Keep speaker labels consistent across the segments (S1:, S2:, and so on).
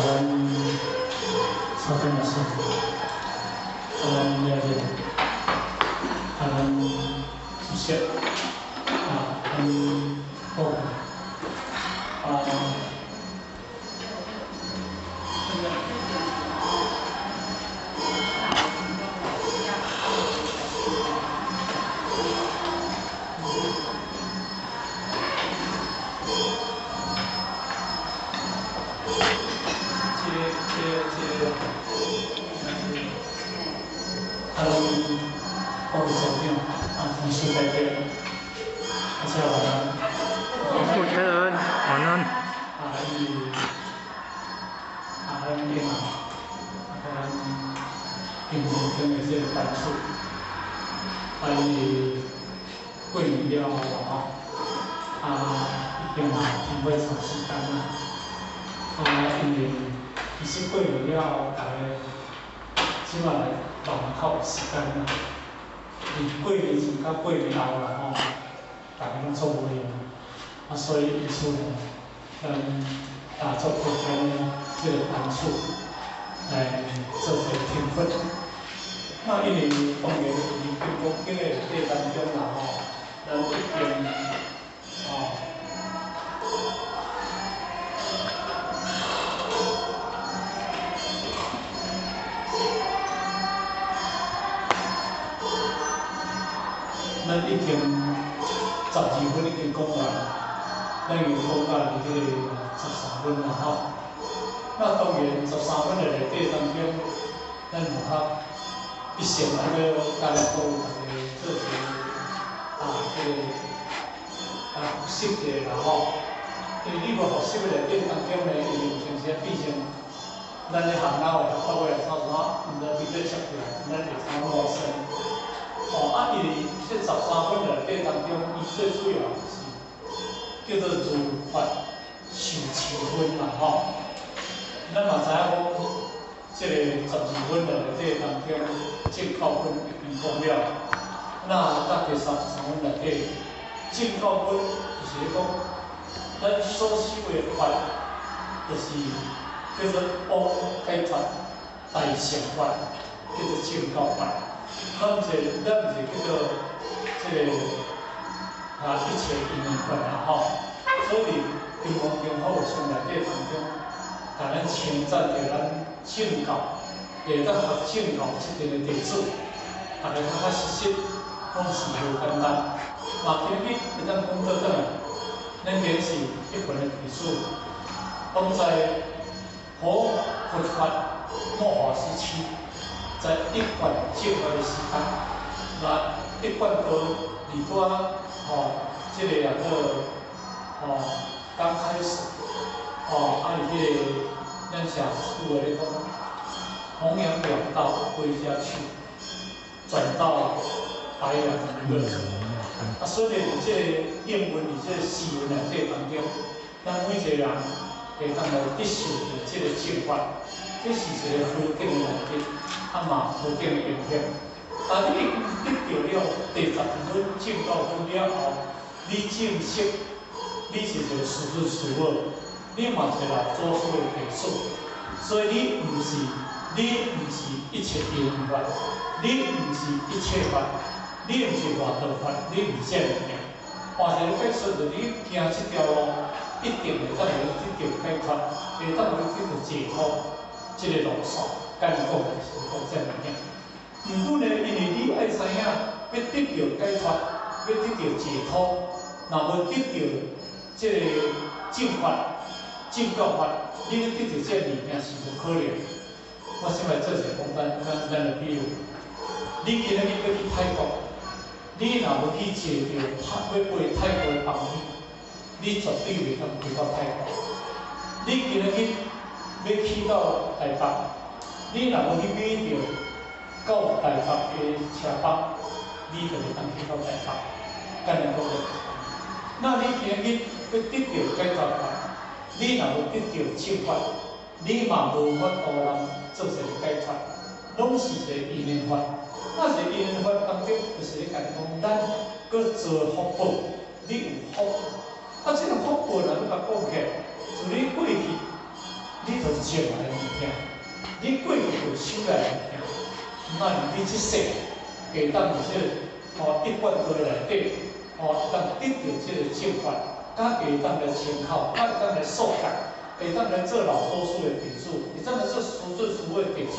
S1: 咱朝天老师，咱了解，咱熟悉，咱好，副所长同事在这，大家晚安。
S2: 负责人晚安。
S1: 咱电脑，咱平常中的这个单数，过年了后一定挺会长时间啦。因为其实过年了，大家即摆来忙较有时间啦。过年前到过年后啦大家拢做无闲，所以因此做普通的这个单数来做一个评分。因为当然经过这个当中啦咱一定咱已经12分已经讲完，咱又讲到这个13分啦当然13分的内底当中，咱有一线那个大家都有做一个复习的啦因为你无复习的内底当中呢，因为有当时毕竟咱咧学脑的到尾来操作，毋知比对出来，咱会操陌生。因为这13分内底当中，伊最主要就是叫做如法受持分啦咱嘛知影讲，这个12分内底当中，正9分已经讲了。到第13分内底，正9分就是讲，咱所修的法，就是叫做往解脱大乘法，叫做正9法。咱毋是叫做这个一切因缘法啦所以金刚经好上内底当中，甲咱称赞着咱正教，会当学正教这个弟子，大家较实习，拢是无简单。今日会当讲到转来，咱原是一群的弟子，拢在佛法末法时期。在一贯正法的时间，一贯到离开这个刚开始，咱社有话咧讲，弘扬两道归家去，转到白羊娱乐。所以这个英文这个诗文内底当中，咱每一个人会当来得受着这个正法，这是一个佛经内底。嘛，无定的影响。你得到了第12分、正9分了后，你正式，你是一个师父师母，你嘛是老祖师的弟子，所以你毋是一切因缘法，你毋是一切法，你毋是外道法，你毋是这物件。换一个解说，就是你行这条路，一定会当有去到解脱，会当有去到解脱这个路线。简单讲就是讲这物件。毋过呢，因为你爱知影，要得到解脱，要得到解脱，若无得到这个正法、正教法，你要得到这物件是无可能。我想来做一个简单的比喻。你今日要去泰国，你若无去坐着要飞泰国的航机，你绝对袂当飞到泰国。你今日要去到台北。你若无去买着到台北的车巴，你就会当去到台北。简单讲你今日要得到解脱法，你若无得到正法，你嘛无法度人做一个解脱，拢是一个因缘法。是因缘法当中，就是咧讲咱搁做福报，你有福。这个福报若你甲讲起，自你过去，你就知前来的物件，你过去就收来的物件，那你即世会当伫一罐堆内底，当得到即个正法，甲会当来参考，甲会当来溯解，会当来做老祖师的弟子，会当来做师尊师父的弟子。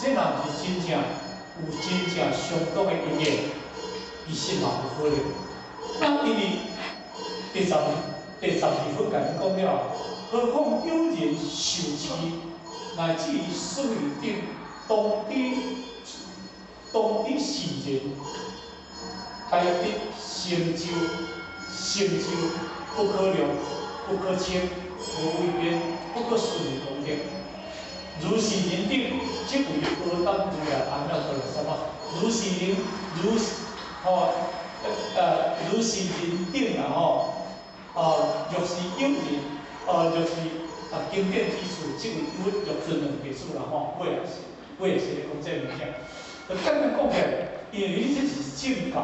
S1: 这若毋是真正有真正相当的因缘，其实嘛无可能。那因为第12分甲你讲了，何况有人受持，乃至于水顶当地世人，该得成就不可量、不可称、无为边、不可思议功德。如是人顶，即为阿当如来阿弥陀罗什么？如是人顶啊若是有人，若是经典之处，即为有尊两个数啦我也是讲这物件。就简单讲起来，因为你这是正教，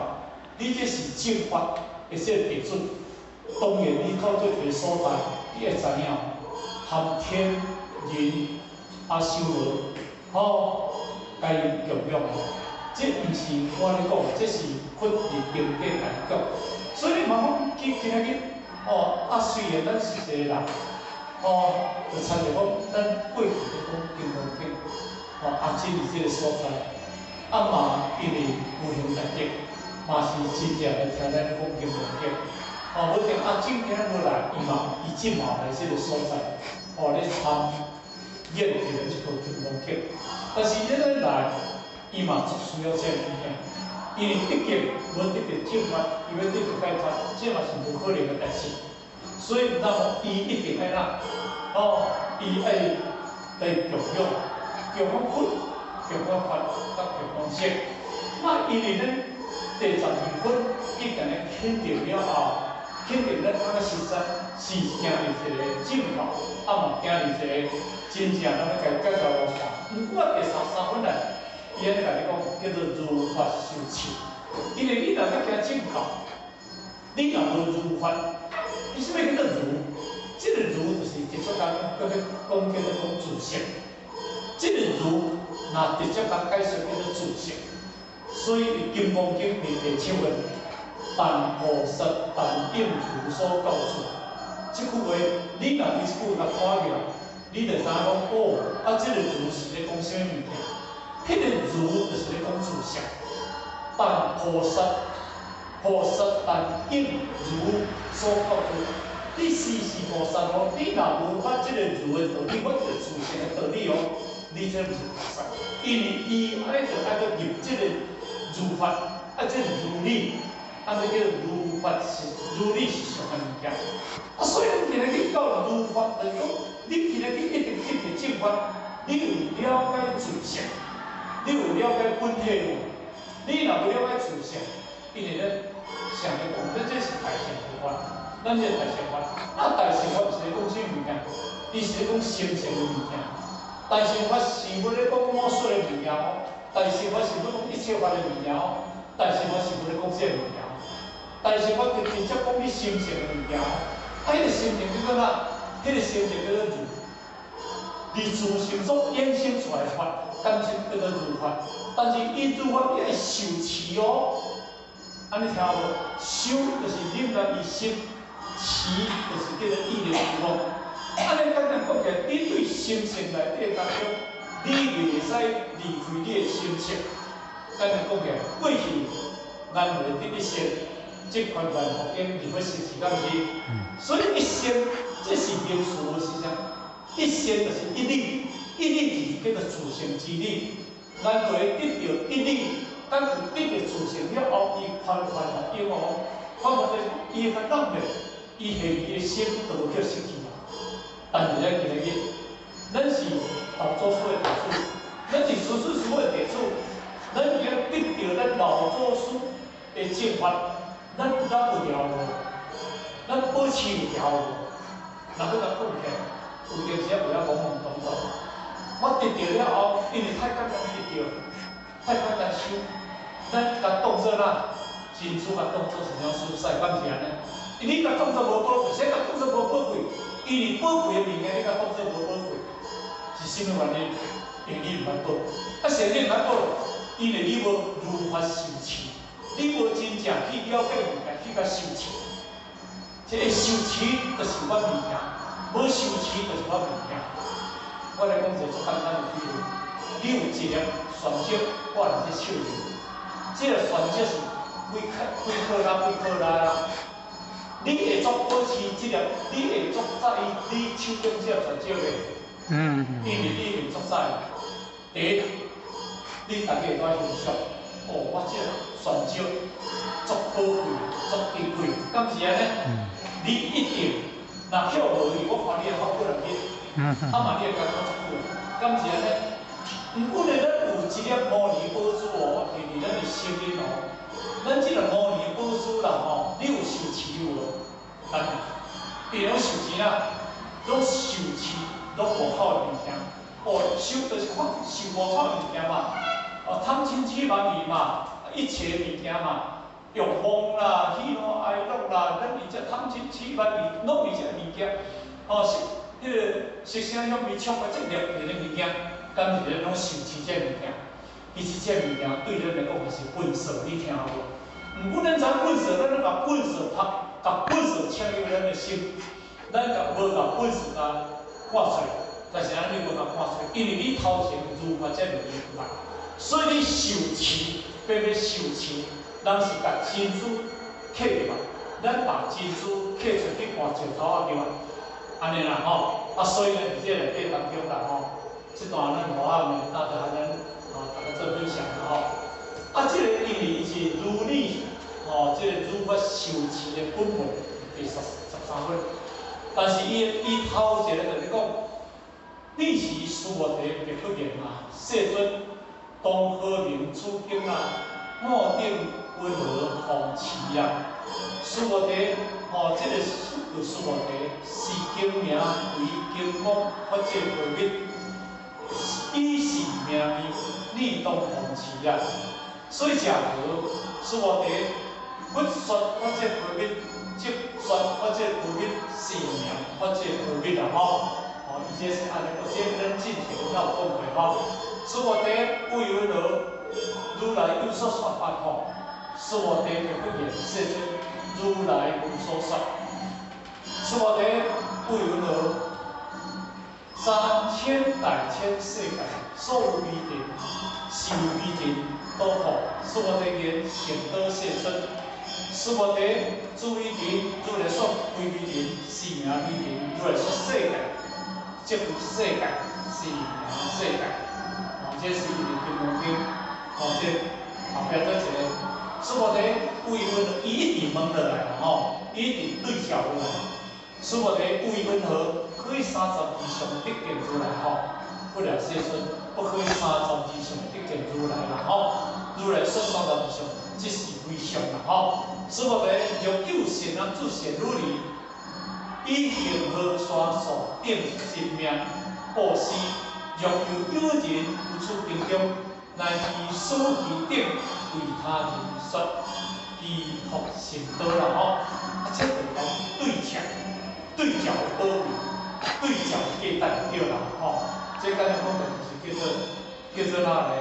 S1: 你这是正法的这个弟子，当然你到这个所在，你会知影含天人修罗，该供养。这毋是我咧讲，这是佛伫经典来讲。所以你慢慢今仔日虽然咱是一个人，就参照讲咱过去咧讲金刚经，阿真伫这个所在。嘛，因为有幸来得，嘛是真正来听咱讲金刚经。无定阿正今仔日来，伊即嘛来这个所在，咧参演这个一套金刚经。但是咱来，伊嘛足需要这物件，因为毕竟无得到正法，伊要得到解脱，这嘛是无可能的代志。所以，那么伊一定爱哪？伊爱来供养佛。供养法，甲供养僧，那因为咱第12分一定咧肯定了后，肯定咱较实在是行入一个正法，嘛行入一个真正咱要解决路线。不过第3分来，伊安尼甲你讲叫做如法修持，因为你若要行正法，你若无如法，你啥物叫做如？这个如就是直接讲叫做自性，这个如。那直接甲解释叫做自性，所以《金刚经》第7文，但菩萨但应如所告诉。这句话，你若对这句甲看起来，你就知影讲这个如是咧讲啥物物件？迄个如就是咧讲自性。但菩萨但应如所告诉。你是菩萨你若无法这个如的道理，我这个自性的道理你这不是菩萨，因为伊安尼就爱个入这个如法，这个如理，安尼叫如法是如理是上个物件。所以咱今日去到如法来讲，你今日去一定正法，你有了解自性，你有了解本体无？你若无了解自性，因为咱上个讲，咱这是大乘佛法，咱这大乘法，那大乘法是咧讲啥物件？伊是咧讲心性的物件。大乘法是要咧讲魔术的物件大乘法是要讲一切法的物件大乘法是要咧讲这物件大乘法就直接讲你心性的物件迄个心性叫做哪？迄个心性叫做如，你自性所衍生出来的法，当然叫做如法。但是伊如法你爱受持安尼听无？受就是领导伊心，持就是叫做意念如法。安尼简单讲起来，你对心性内底当中，你袂使离开你的心性。简单讲起来，过去咱为得一生，即款缘福因入去实施敢是？所以一生，这是民俗的思想。一生就是一理，一理就是叫做自性之理。咱就会得到一理，咱有得到自性了后，伊宽福因宽福伊较冷漠，伊下面的心就无叫失去。但是咱今日，咱是老祖师的弟子，咱是师师师的弟子，咱已经得到咱老祖师的正法，咱有了无？咱保持有了无？若要甲讲起来，有阵时有了懵懵懂懂。我得到了后，因为太简单得到，太简单修，咱甲当作哪？真主甲当作是种蔬菜，敢是安尼？你甲当作无宝贵，谁甲当作无宝贵？因为宝贵的物件，你甲当作无宝贵，是啥物原因？因为你毋捌报，啊，是你毋捌报，因为你无如法受持，你无真正去了解物件，去甲受持。这个受持就是我物件，无受持就是我物件。我来讲一个最简单的比喻，你有一粒旋石挂伫这手里，这个旋石是几克拉，你会足保持这粒，你会足在意你手中这个旋石的，因为你会足在意。第一，你大家会在欣赏，哦，我这旋石足宝贵，足珍贵，敢是安尼？你一定，若捡无去，我看你会好过人去，嘛你会感觉足久，敢是安尼？毋过呢，咱有一粒摩尼宝珠哦，伫咱的心里哦，咱即个摩尼宝珠啦吼，你有受持无？但别拢受钱啊，拢受持，拢无好的物件。哦，受就是看受无好的物件嘛，贪嗔痴慢疑嘛，一切物件嘛。欲望啦、喜怒哀乐啦，咱而且贪嗔痴慢疑，拢是这物件。迄个色声香味触啊，这六个物件，敢是咱拢受持这物件。其实这物件对咱来讲是粪扫，你听无？毋过咱知粪扫，咱要甲粪扫拍，甲粪扫请入咱的心，咱无甲粪扫甲赶出来。但是咱你无甲赶出来，因为你头前如法这物件法，所以你受持，要受持。咱是把珍珠刻入来，咱把珍珠刻出去换石头啊叫啊，安尼啦吼。所以呢，伫这内底当中啦吼，这段咱好啊，大家咱大家做分享啦吼。这个因为伊是如理这个如法受持的本文第13分，但是伊头一个就是讲，历时苏我地别不言啊，世尊东河明出经啊，莫定。温和风持啊，苏我地这个苏我地是经名为经光法界慧密，以是名义立东风持啊。所以假如苏我地不说法界慧密，即说法界慧密是名法界慧密啦吼。伊这是安尼，而且咱进条要讲过吼。苏我地为温和，如来有所说法吼。是我地别不言，世尊如来无所说。是我地不云何3000大千世界，所有美人、是有美人都好。是我地言显德世尊。是我地诸美人，如来说为美人，是名美人；如来说世界，即为世界，是名世界。这是伊的经文经，这后壁做一个。苏摩地为温，伊一定问落来啦吼，伊一定对照落来。苏摩地为温和，可以32上得见如来吼，不了世尊，不可以32上得见如来啦吼。如来说32上，即是非常啦吼。苏摩地若有善人自善如理，以恒河沙数定性命，布施若有友人有处经中，乃以所其定为他人说，依福成道啦吼。这就是讲对照保护，对照价值对啦吼。这简单讲就是叫做哪嘞？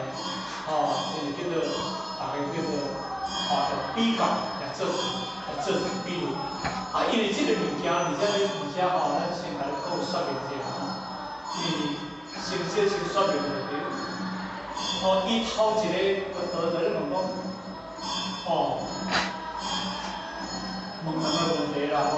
S1: 就是叫做大概叫做比较来做比如。因为这个物件，而且咱先来讲说明一下吼。先说明一下。伊头一个在咧问讲，问两个问题啦吼。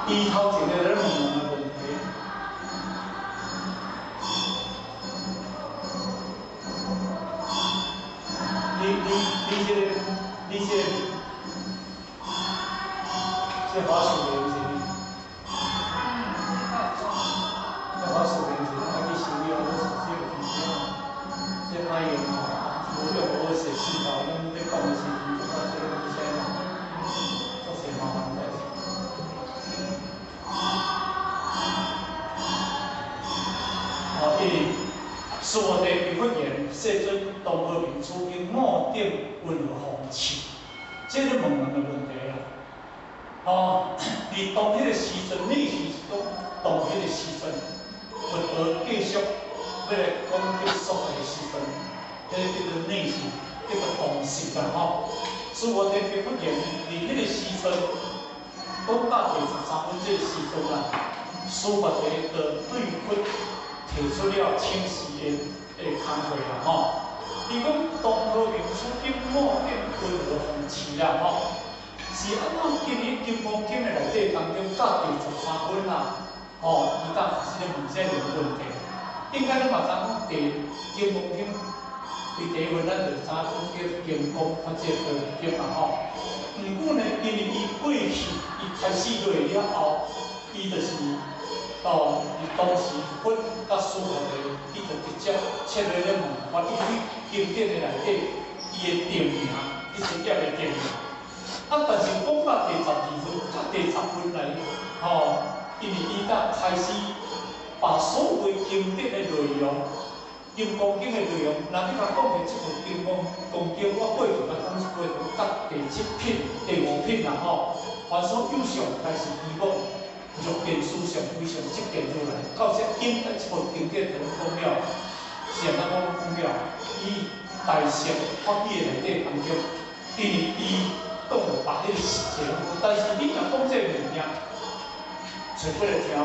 S1: 伊头一个在咧问两个问题。你这好想的是啥？是我哋皮肤炎，细准东和民出因某点温和风气，这个问人的问题啦。哦，而当迄个时阵，你是讲当迄个时阵，佛陀继续要来讲结束的时阵，迄个叫做内心，叫做当时啦吼。是我哋皮肤炎，而迄个时阵，讲到第13分这个时阵啊，书法的对佛提出了清晰的工课啦吼。伊讲东和明初金末变温和风起啦吼。是安怎今年金光经的内底当中，到第13分啦，吼，伊甲发生了这个问题。应该你嘛知讲第金光经第第一份，咱就知讲叫金光发这个经啦吼。毋过呢，因为伊过去伊开始落了后，伊就是伊当时分甲书法的，伊就直接切入了问法，伊去经典的内底，伊的定名，伊直接的定名。啊，但是讲到第12分、甲第10分来，因为伊甲开始把所有经典的内容、金刚经的内容，若你甲讲的这部金刚经，我过去甲讲一过到第7品、第5品啦吼，凡所有上开始基本入定思想非常积极入来，到这应该这部经典就讲了，是安怎讲了？伊大乘法义的内底当中，因为伊讲了把迄个细节，但是你若讲这个物件，找几个听有，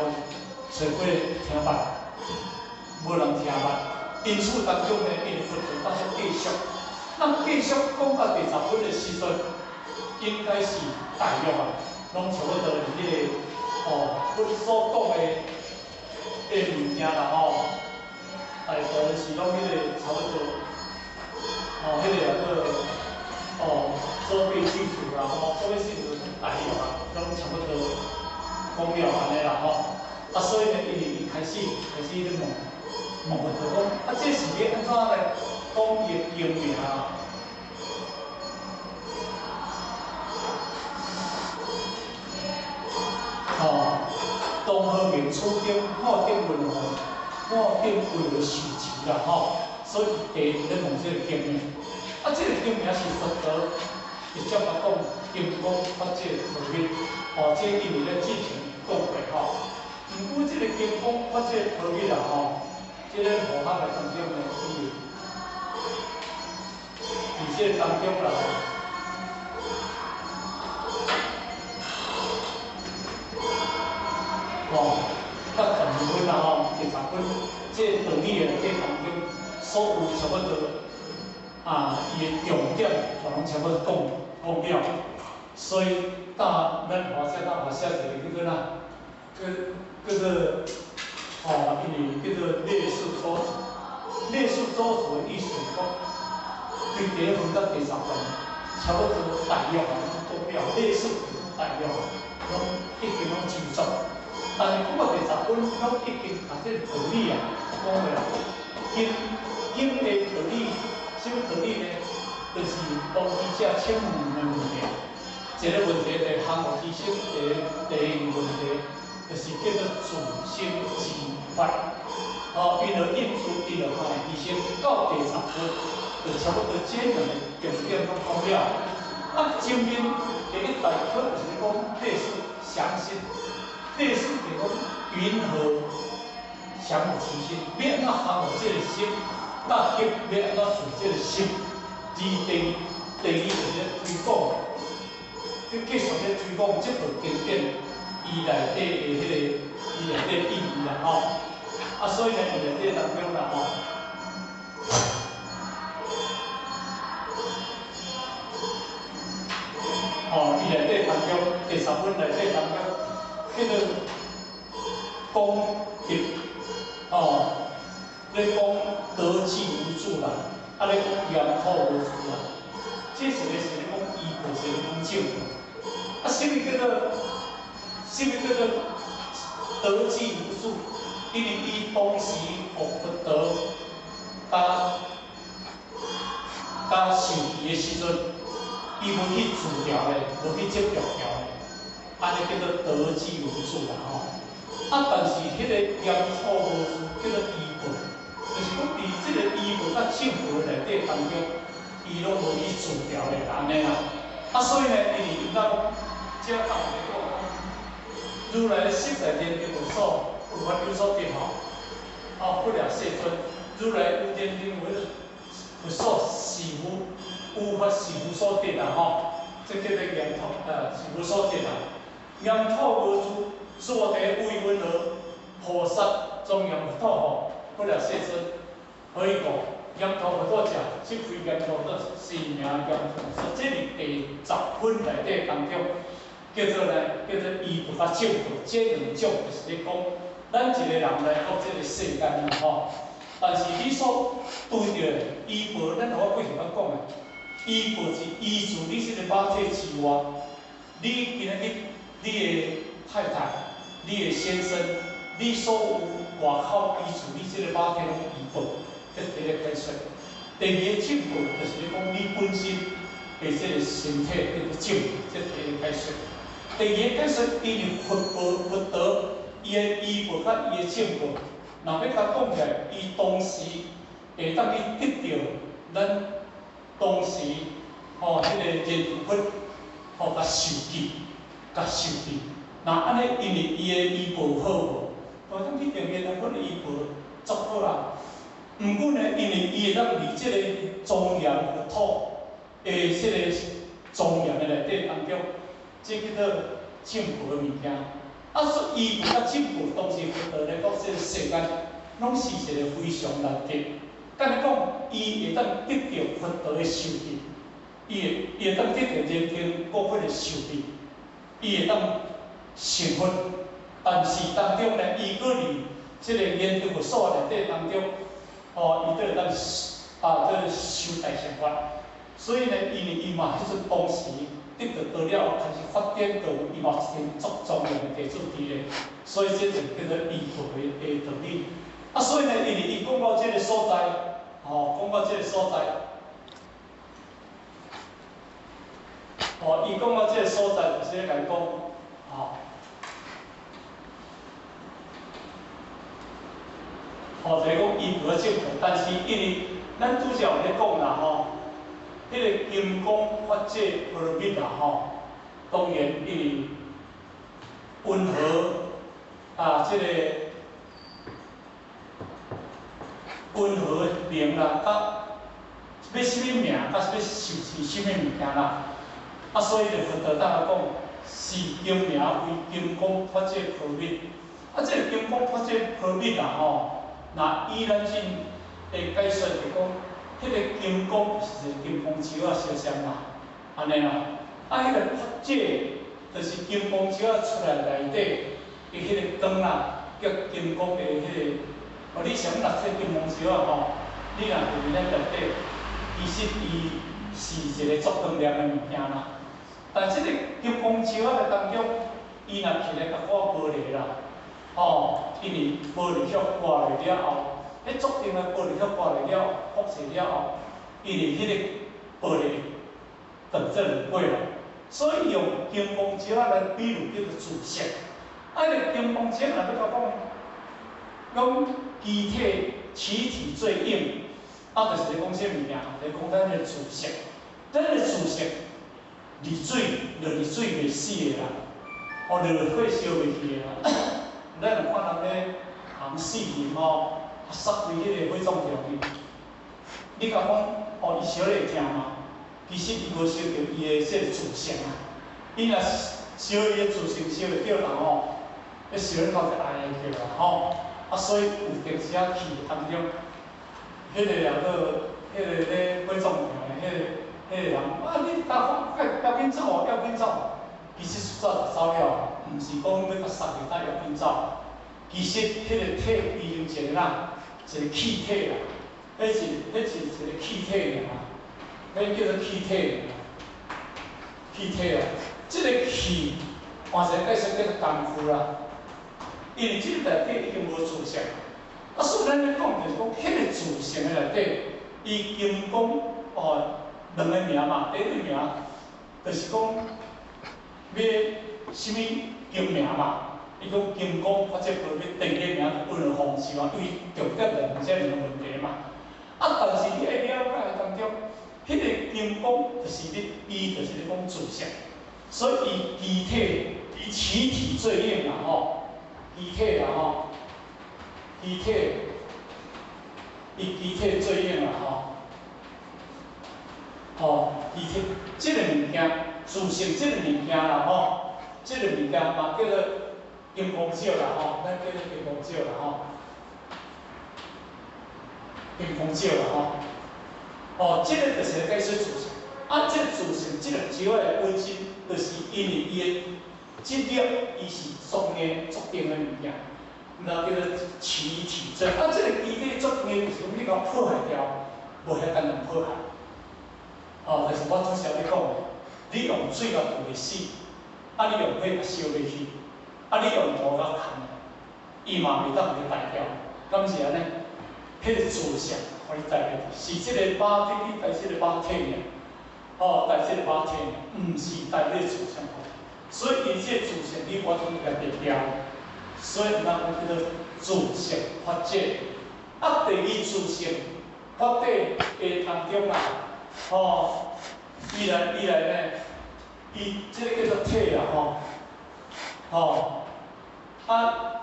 S1: 找几个听捌，无人听捌。因此当中呢，因佛陀当作继续，咱继续讲到第10分的时阵，应该是大约啊，拢差不多迄个佛所讲的物件啦吼，大概是拢迄个差不多，迄个叫做作弊技术啦吼，作弊技术大约啊，拢差不多讲了安尼啦吼。啊，所以呢，伊开始咧问佛陀讲，啊，这是要安怎来讲伊的经名啊？东和明初经，末点温和，末点温和受持啦吼。所以第一咧问这个经名，啊，这个经名是佛陀直接甲讲金刚发这个道理，这因为咧之前讲过吼。毋过这个金刚发这个道理啦吼。这个佛学的当中呢，伫这当中啦，甲12分啦吼，第10分，这道理的这当中，所有差不多伊的重点，全拢差不多讲了。所以，咱华写一个叫做因为叫做列数周数，列数周数的意思是讲，对第一分到第10分，差不多大约讲了，列数大约拢已经拢记住，但是讲到第10分，拢已经把这道理啊讲了，经的道理，什么道理呢？就是当机者请问的问题，一个问题就是项目知识第一个问题。就是叫做自性自发，因而因此因而发的提升到第10分，就差不多这两个重点拢讲了。前面第一大课就是讲类似详心，类似就讲云和降伏其心，要安怎降伏这个心，大急要安怎顺这个心。第二就是推广，要继续咧推广这部经典。伊内底的迄个，伊内底意义啦吼，所以呢，伊内底当中啦吼，伊内底当中第10分内底当中，叫做功德，咧讲得志无助啦，咧讲严土无助啦，这是咧讲医菩萨的讲究，什么叫做？什么叫做得志无数？因为伊当时学佛陀甲受持的时阵，伊无去自调的，无去执着调的，安尼叫做得志无数啦吼。但是迄个严土无数叫做医本，就是讲伫当中，伊拢无去自调的安尼啦。啊，所以呢，因为讲，即个道理讲，如来的实在念经有所有法有所得吼，不了世尊，如来有念经有所是有法是无所得啦吼，这叫做严土是无所得啦。严土无主，所得为温和，菩萨庄严佛吼，不了世尊，可以讲。严土佛陀讲，即开严土的是名严土，是这里第10分内底当中，叫做依佛法正道，这两种就是咧讲，咱一个人来到这个世间啦吼。但是你所对着的依佛，咱我过去捌讲的，依佛是依住你这个肉体之外，你今仔日你的太太、你的先生，你所有外口依住你这个肉体拢依佛。这是第一个解说。第二个正道就是咧讲你本身的这个身体叫做正道，这是第一个解说。第二个解说，因为佛道，伊的依佛甲伊的正道，若要甲讲起来，伊同时会当去得到咱当时迄个人佛甲受记，甲受记。那安尼，因为伊的依佛好无，当去定人佛的依佛足好啦。毋过呢，因为伊会当离即个庄严佛土的即个庄严的内底当中，即叫做正佛的物件。所以依佛甲正佛，当时佛道来到即个世间，拢是一个非常难得。敢若讲，伊会当得到佛道的受记，伊会当得到人天各分的受记，伊会当成佛。但是当中呢，伊搁离即个研究佛所内底当中。伊都会当这修大乘法，所以呢，因为伊嘛迄阵当时得到了，开始发展到伊嘛一定足庄严的地主地咧，所以这就叫做依佛的道理。所以呢，因为伊讲到这个所在，讲到这个所在，伊讲到这个所在，就是咧讲，就是讲依佛的正道，但是因为咱拄则有咧讲啦迄个金刚法界波罗蜜啦当然因为温和即个温和名啦，要什么名，要受持什么物件啦，所以就佛道当讲是经名为金刚法界波罗蜜，这个金刚法界波罗蜜啦那依咱先会解说就讲，迄个金刚是一个金刚石啊，相像啦，安尼啦。迄个法界就是金刚石啊出来内底的迄个光啦，叫金刚的迄个。你想若说金刚石啊你若伫咱内底，其实伊是一个足光亮的物件啦。但即个金刚石啊当中，伊若起来甲挂玻璃啦。因为玻璃壳挂来了后，迄足定的玻璃壳挂来了，复制了后，因为迄个玻璃断做两块啦，所以用金刚石来比喻叫做自色。迄个金刚石若要甲讲机体气体最硬，就是咧讲啥物件？咧讲咱的自色，咱的自色，离水袂死的啦，热火烧袂去的啦。咱有看人咧含死人塞规迄个火葬场去，你甲讲伊烧会疼吗？其实伊无烧着伊的这个自性啊。伊若烧伊的自性烧会着人迄烧咧头就哀去啦所以有电时仔去当中，迄个迄个咧火葬场的迄个人，你要紧走要紧走。其实早就走了，毋是讲要甲杀去，要紧走。其实迄个体变成一个一个气体啦，迄是一个气体尔，迄叫做气体气体即个气，换成解释叫做功夫啦。因为即个内底已经无自性，所以咱咧讲就是讲，迄个自性的内底，伊金刚两个名嘛，第一个名就是讲。要什么经名嘛？伊讲金刚法界波罗蜜，第二个名温和方式嘛，因为重点来问这两个问题嘛。但是你爱了解当中，迄个金光就是伊就是咧讲自性，所以伊机体伊起体最硬啦吼，机体啦吼，机体伊机体最硬啦吼。哦，机体即个物件，自性即个物件啦吼，即个物件嘛叫做金光石啦吼，咱叫做金光石啦吼，金光石啦吼。哦，即个就是解说自性，啊，即个自性，即个石的本身，就是因为伊的质量，伊是属硬足硬的物件，那叫做气体真。啊，即个机体足硬，就是讲你甲破坏掉，无遐简单破坏。哦，就是我主要咧讲的，你用水甲煮袂死，啊，你用火甲烧袂去，啊，你用土甲砍，伊嘛袂当去代表，敢是安尼？迄个自性，互你代表是即个马体，你代即个马体呢？哦，代即个马体呢，毋是代你自性。所以伊即个自性，你我总来代表，所以咱叫做自性发展。啊，第二自性发展的当中啊。哦，伊来呢，伊即个叫做体啦吼，哦，啊，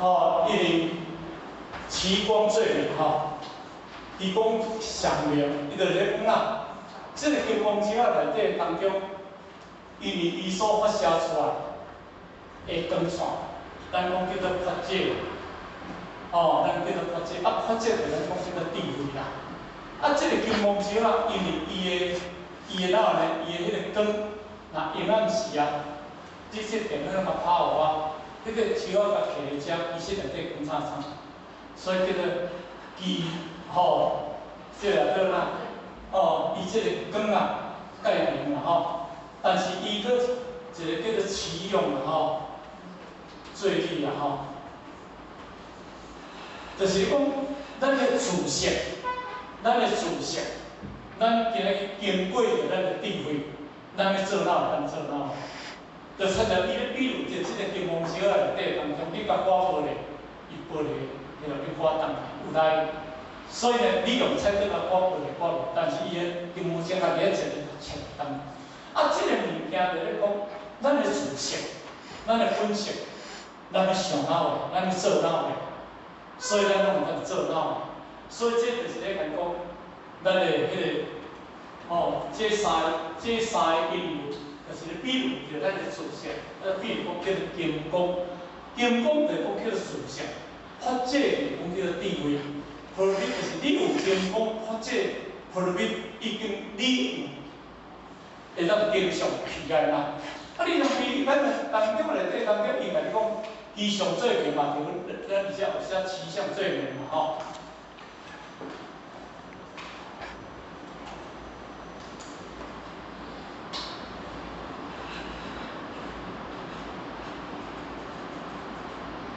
S1: 哦，因为奇光最明吼，伊讲上明，伊就咧讲啦，即个金光石仔内底当中，因为伊所发射出来的光线。咱讲叫做发射，哦，咱叫做发射，啊，发射就咱讲叫做智慧啦。啊，即个金光石啊，因为伊的哪呢？伊的迄个光，若阴暗时啊，即些电那个泡互啊，迄个石仔甲徛伫遮，其实内底光叉叉，所以叫做基，吼，即个叫哪？哦，伊即个光啊，介明啦吼，但是伊个一个叫做奇用啦吼。最厉啊吼，就是讲咱的自性，咱今日经过着咱的智慧，咱要做哪咱做哪，就参照比如就即个金光石仔内底当中，你甲我无咧，伊无咧，你就去我当有来，所以呢，你用菜刀甲我无咧，我无，但是伊的金光石仔你一直咧切当，啊，即个物件就咧讲，咱的自性，咱的本性。咱要想哪位，咱要做哪位，所以咱拢有当做哪位，所以这就是咧讲，咱的迄个哦，这三个因素，就是比如着咱的自性，比如讲叫做金光，金光就讲叫做自性，发展就讲叫做智慧，普律就是你有金光发展，普律已经你有会当经常起来嘛。啊，你若比咱当中内底当中，伊甲你讲。吉祥最明嘛，咱而且有写吉祥最明嘛吼。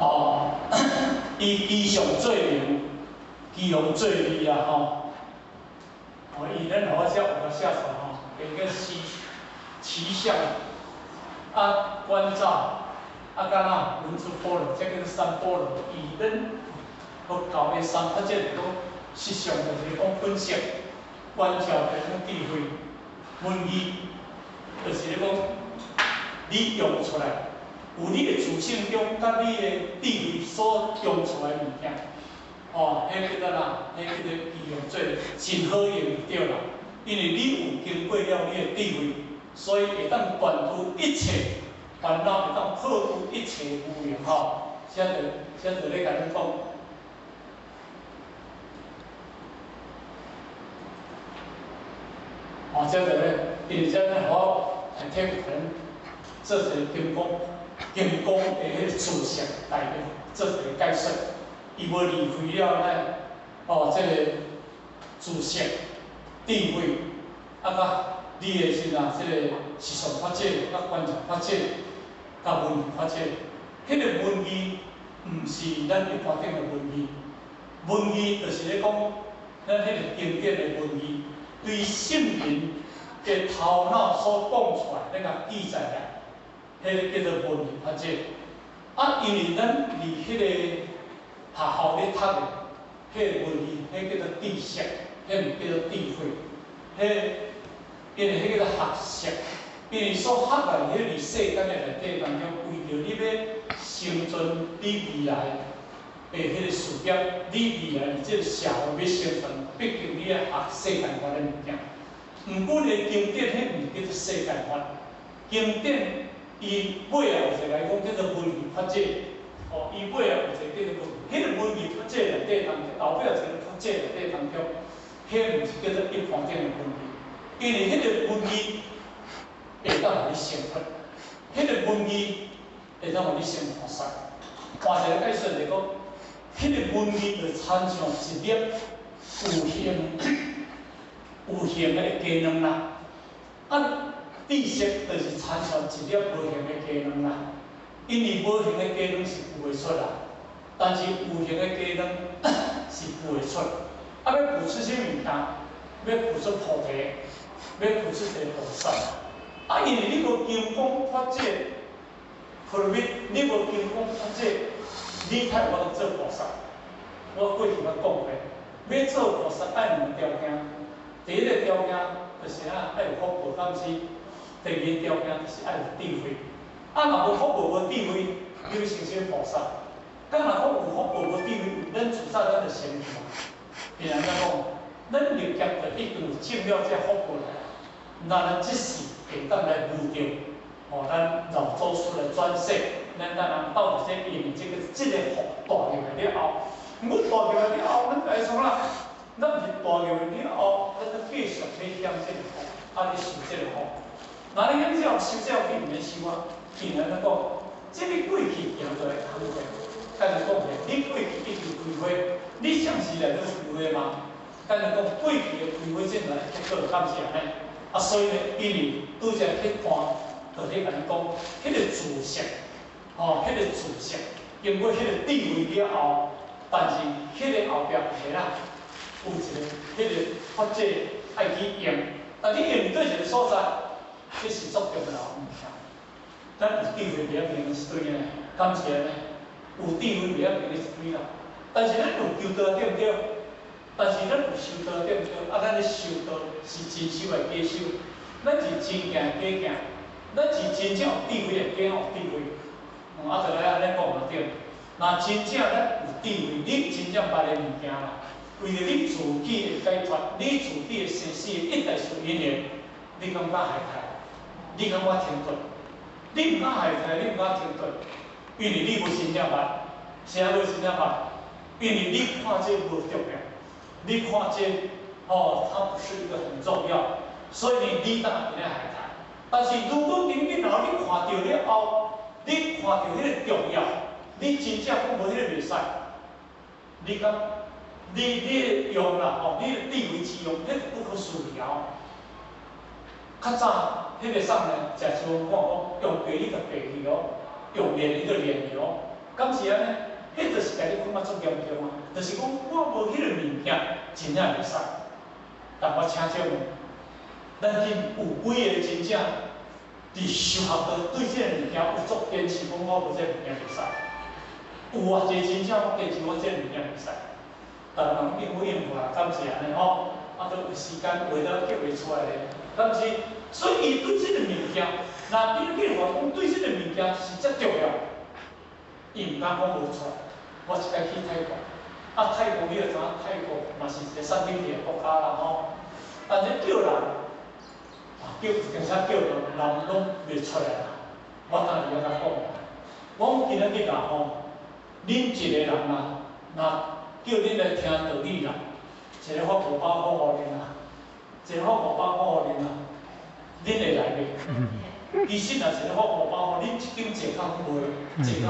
S1: 哦，伊吉祥最明，吉祥最美啊吼。哦，伊咱互我写有甲写出来吼，变个吉祥啊，关照。啊，敢若文殊波罗，这叫做三波罗，以咱佛教的三法，即是讲实相就是讲本性，观照就是讲智慧，文艺就是咧讲你用出来，有你的自性中，甲你的智慧所用出来物件，哦，迄叫做啦，迄叫做利用做真好用对啦，因为你有经过了你的智慧，所以会当断除一切。烦恼会当破除一切无明吼，现在咧甲你讲，哦，现在咧，因为现在我听人这是金光的迄个自性代表，这是解说，伊无离开了咱哦，这个自性智慧，啊甲你的是啊，这个思想发展，甲观察发展。甲文字发展，迄个文字毋是咱一般顶的文字，文字就是咧讲咱迄个经典的文字，对圣人的头脑所讲出来，咱甲记载来，迄个叫做文字发展。啊，因为咱离迄个学校咧读的，迄个文理，迄叫做知识，迄毋叫做智慧，因为迄叫做学识，因为所学来迄个世间的内底当中，为着你要生存你未来的迄个事业，你未来即个社会要生存，毕竟你要学世间法的物件。毋过咧经典，迄毋叫做世间法，经典伊尾后有一个来讲叫做文艺法则。哦，伊尾后有一个叫做迄个文艺法则内底当中，后壁有一个法则内底当中，迄毋是叫做一般性的文艺，因为迄个文艺会当互你生活，迄个文艺会当互你生活使。换一个解释来讲，迄个文艺就参像一粒有形的鸡卵啦，啊，知识就是参像一粒无形的鸡卵啦。因为无形的鸡卵是孵袂出啦，但是有形的鸡卵是孵袂出。啊，要孵出啥物件？要孵出菩提，要孵出一个菩萨。啊，因为你无经过法则，你无经过法则，你才有法度做菩萨。我过去捌讲过，要做菩萨爱两个条件，第一个条件就是爱有福报，但是第二个条件就是爱有智慧。啊，若无福报无智慧，你要成什菩萨？敢若讲有福报无智慧，咱自早咱就先去嘛。别人讲，咱立业就一定有种了这福报来，咱即时会当来遇着，哦，咱老祖师来转世，咱人到底在因这个福大入来了后，毋过大入来了后，咱来创啦，咱毋是大入来了后，咱要继续去享这个福，啊，去受这个福。那你咁之后受这个福，毋免受啊？既然咱讲，即你过去行做来空过，甲你讲者，你过去一直开花，你啥时来到开花吗？甲你讲，过去的开花真来结果敢是安尼？啊，所以呢，因为拄则去看，就咧甲你讲，迄个自识，哦，迄个自识，经过迄个智慧了后，但是迄个后壁是啦，有一个迄个法则爱去用，但你用对一个所在，这是足重要物件。咱有智慧袂晓变是对个，敢是安尼？有智慧袂晓变是对啦。但是咱有求道对毋对？但是咱有修道对毋对？啊，咱咧修道是真修来假修，咱是真行假行，咱是真正有智慧来假有智慧。啊，就来安尼讲就对。若真正咱有智慧，你真正捌个物件啦，为着你自己的解脱，你自己的生死一代顺因缘，你感觉害太？你感觉天顿？你毋敢害太，你毋敢停顿，因为你无真正捌，啥无真正捌？因为你看这无重要，你看这它不是一个很重要，所以你当然会害太。但是如果你看到了后，你看到迄个重要，你真正讲无迄个袂使，你讲你用啦你的智慧之用，迄不可思议哦。较早迄个上呢，食像我讲用白米就白米哦，用炼米就炼米哦，敢是安尼？迄就是家己感觉足严重啊！就是讲我无迄个物件，真正袂使。但我请教问，咱今有几个真正伫修学道对这个物件有足坚持，讲我无这物件袂使？有啊，一个真正我坚持我这物件袂使，但人应付应付啦，敢是安尼吼？啊，都有时间画到叫袂出来咧。但是，所以伊对这个物件，那比如话讲对这个物件是遮重要，伊毋敢讲无出来。我一摆去泰国，啊，泰国你就知影，泰国嘛是一个产品的国家啦吼。但是叫人，叫警察叫人，人拢袂出来啦。我当时甲讲，我今仔日啦吼，恁一个人啊，若叫恁来听道理啦，一个发500块互恁啦。一个发500块互恁啦，恁会来袂？其实若一个发500块，恁一斤一工卖，一工卖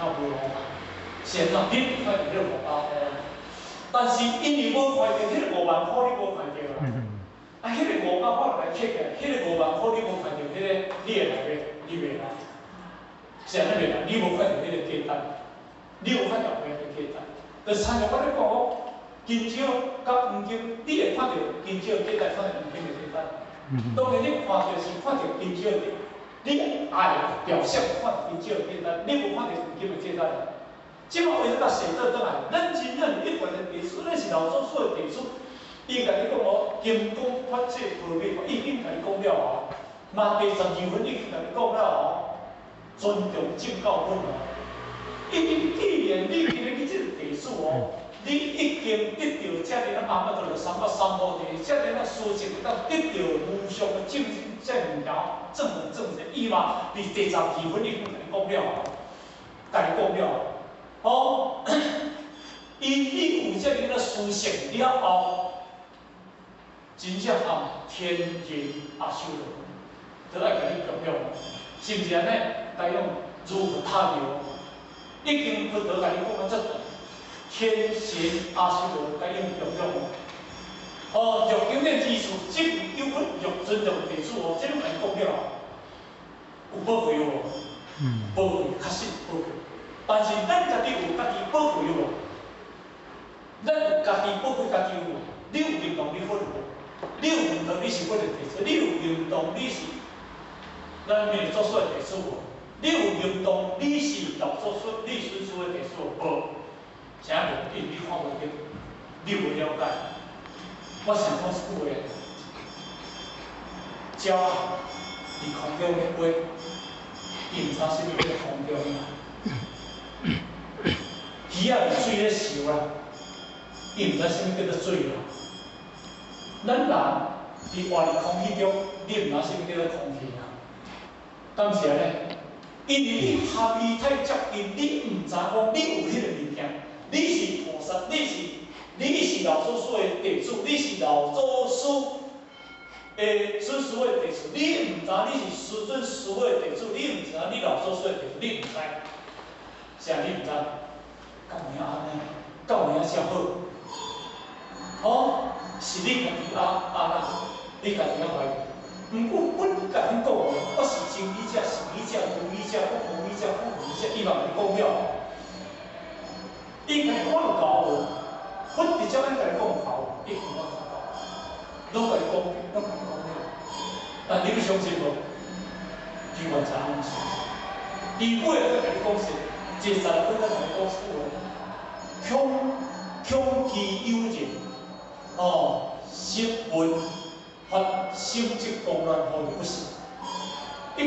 S1: 500，是安怎？恁快着迄500块，但是因为无快着迄个5万块，你无快着啦。啊，迄个500块来切起来，迄个5万块你无快着迄个，你会来袂？你袂来，是安尼袂来？你无快着迄个价值，你无快着迄个价值，就是参像我咧讲哦。金少甲黄金，你会看到金少价值，看到黄金的价值。当然，你看到是看到金少的，你爱表现看到金少简单，你无看到黄金的简单。即马为了甲写做倒来，咱真正一般的地主，咱是老祖所的地主，伊甲你讲哦，金光发这方面，已经甲你讲了哦，嘛第12分已经甲你讲了哦，尊重正教分哦。既然你今日去这个地主哦，你已经得到遮个阿妈个三宝地，遮个事情当得到无上的证条，证明伊嘛，你第12分已经甲你讲了哦，甲你讲了。哦，你有这个书信了后，真正啊天人阿修罗，都爱甲你强调，是毋是安尼？该用如何他流，已经不得甲你讲啊，这天神阿修罗该用强调。哦，欲经验之处，即有份欲尊重地主哦，这种甲你讲了，有宝贵哦，宝贵，确实宝贵。但是咱家己有家己宝贵无？咱有家己宝贵家己有无？你有认同你分无？你有认同你是我的地主？你有认同你是咱民做所的地主无？你有认同你是老做所你孙子的地主无？啥无？你看无到，你无了解。我想讲一句话，鸟伫空中咧飞，伊毋知啥物叫空中啊。鱼啊，伫水咧游啊，伊毋知啥物叫做水啊。咱人伫活伫空气中，你毋知啥物叫做空气啊。当时呢，因为你合伊太接近，你毋知讲你有迄个物件，你是菩萨，你是老祖所的地主，你是老祖师的孙师的地主，你毋知你是师尊师的地主，你毋知你老祖所的地主，你毋知，啥你毋知？敢有影安尼？敢有影啥好？哦，是你家己那，你家己怀疑。毋过阮甲恁讲哦，我是真理者、是理者、无理者、不同理者、不理者，伊嘛甲你讲了。伊甲你讲有够无？阮直接咱甲你讲有够，伊讲我知道，拢甲你讲，拢甲你讲了。但你要相信无？你完全毋相信。伊尾来甲你讲实。这30分咱同你讲出话，恐其有人，哦，识文发心即公乱，互你不信。伊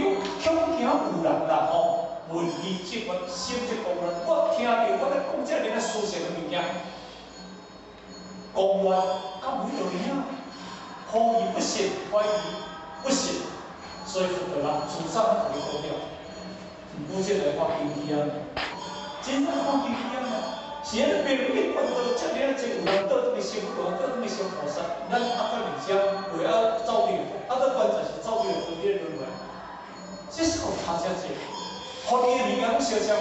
S1: 讲恐惊有人啦，吼，文气即发心即公乱。我听着我咧讲遮个书信的物件，公乱到有道理啊，互伊不信，怀疑不信，所以福德人自上甲你讲了。毋过即个看经济啊，真正看经济啊，是安尼别人看到遮尔真有人倒这个修佛，倒这个修菩萨，咱阿个面相为走对，个观察是走对对的轮回，这是互他遮济，互你的物件拢相像，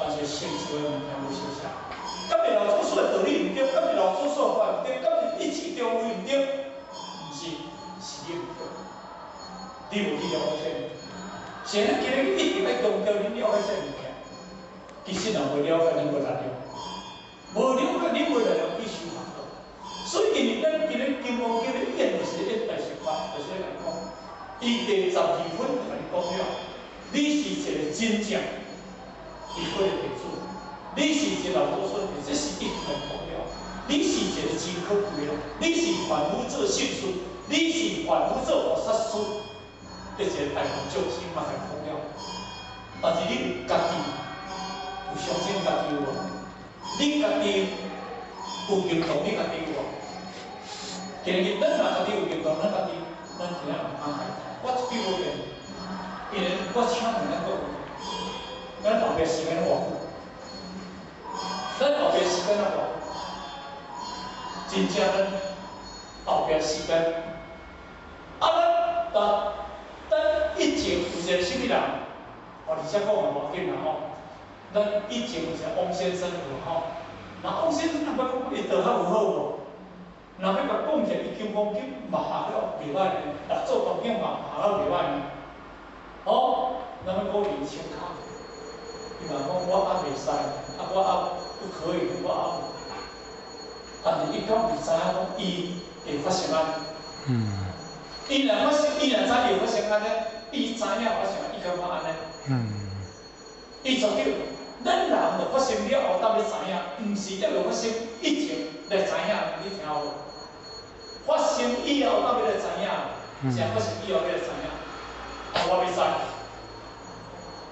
S1: 但是成就的物件无相像。敢是老祖所的道理毋对，敢是老祖所的法毋对，敢是一切中位毋对，毋是，是你毋对，你无去了解这。现在今日一定要强调你了解这物件，其实若袂了解，你无力量；无了解，你无力量去修学道。所以今日咱今日金刚经咧演就是演大乘法，就是来讲，伊第12分就甲你讲了，你是一个真正依法的地主，你是一个老祖所的，这是一定来讲了。你是一个真可贵的，你是凡夫做圣师，你是凡夫做菩萨师。这些大同众生嘛系讲了，但是你家己有相信家己有无？你家己有认同你家己有无？今日咱若家己有认同，咱家己咱今日唔通害。我一句无变，因为我请问咱各位，咱后壁时间偌久？咱后壁时间偌久？真正咱后壁时间，咱以前有一个什么人，而且讲也无紧啦吼。咱以前有一个汪先生有吼，那汪先生若要讲伊道行有好无？若要甲讲起来，伊金刚经嘛学了袂歹呢，大做道经嘛学了袂歹呢。哦，咱要鼓励伊请教，伊嘛讲我还袂使，我还不可以，我还无。但是伊讲袂知影讲伊会发生安尼。伊若知伊会发生安尼，伊知影我想，伊干嘛安尼？伊绝对，咱人就发生了后，当你知影，毋是一路发生以前来知影，你听有无？发生以后，当你来知影，是发生以后你来知影。我要知，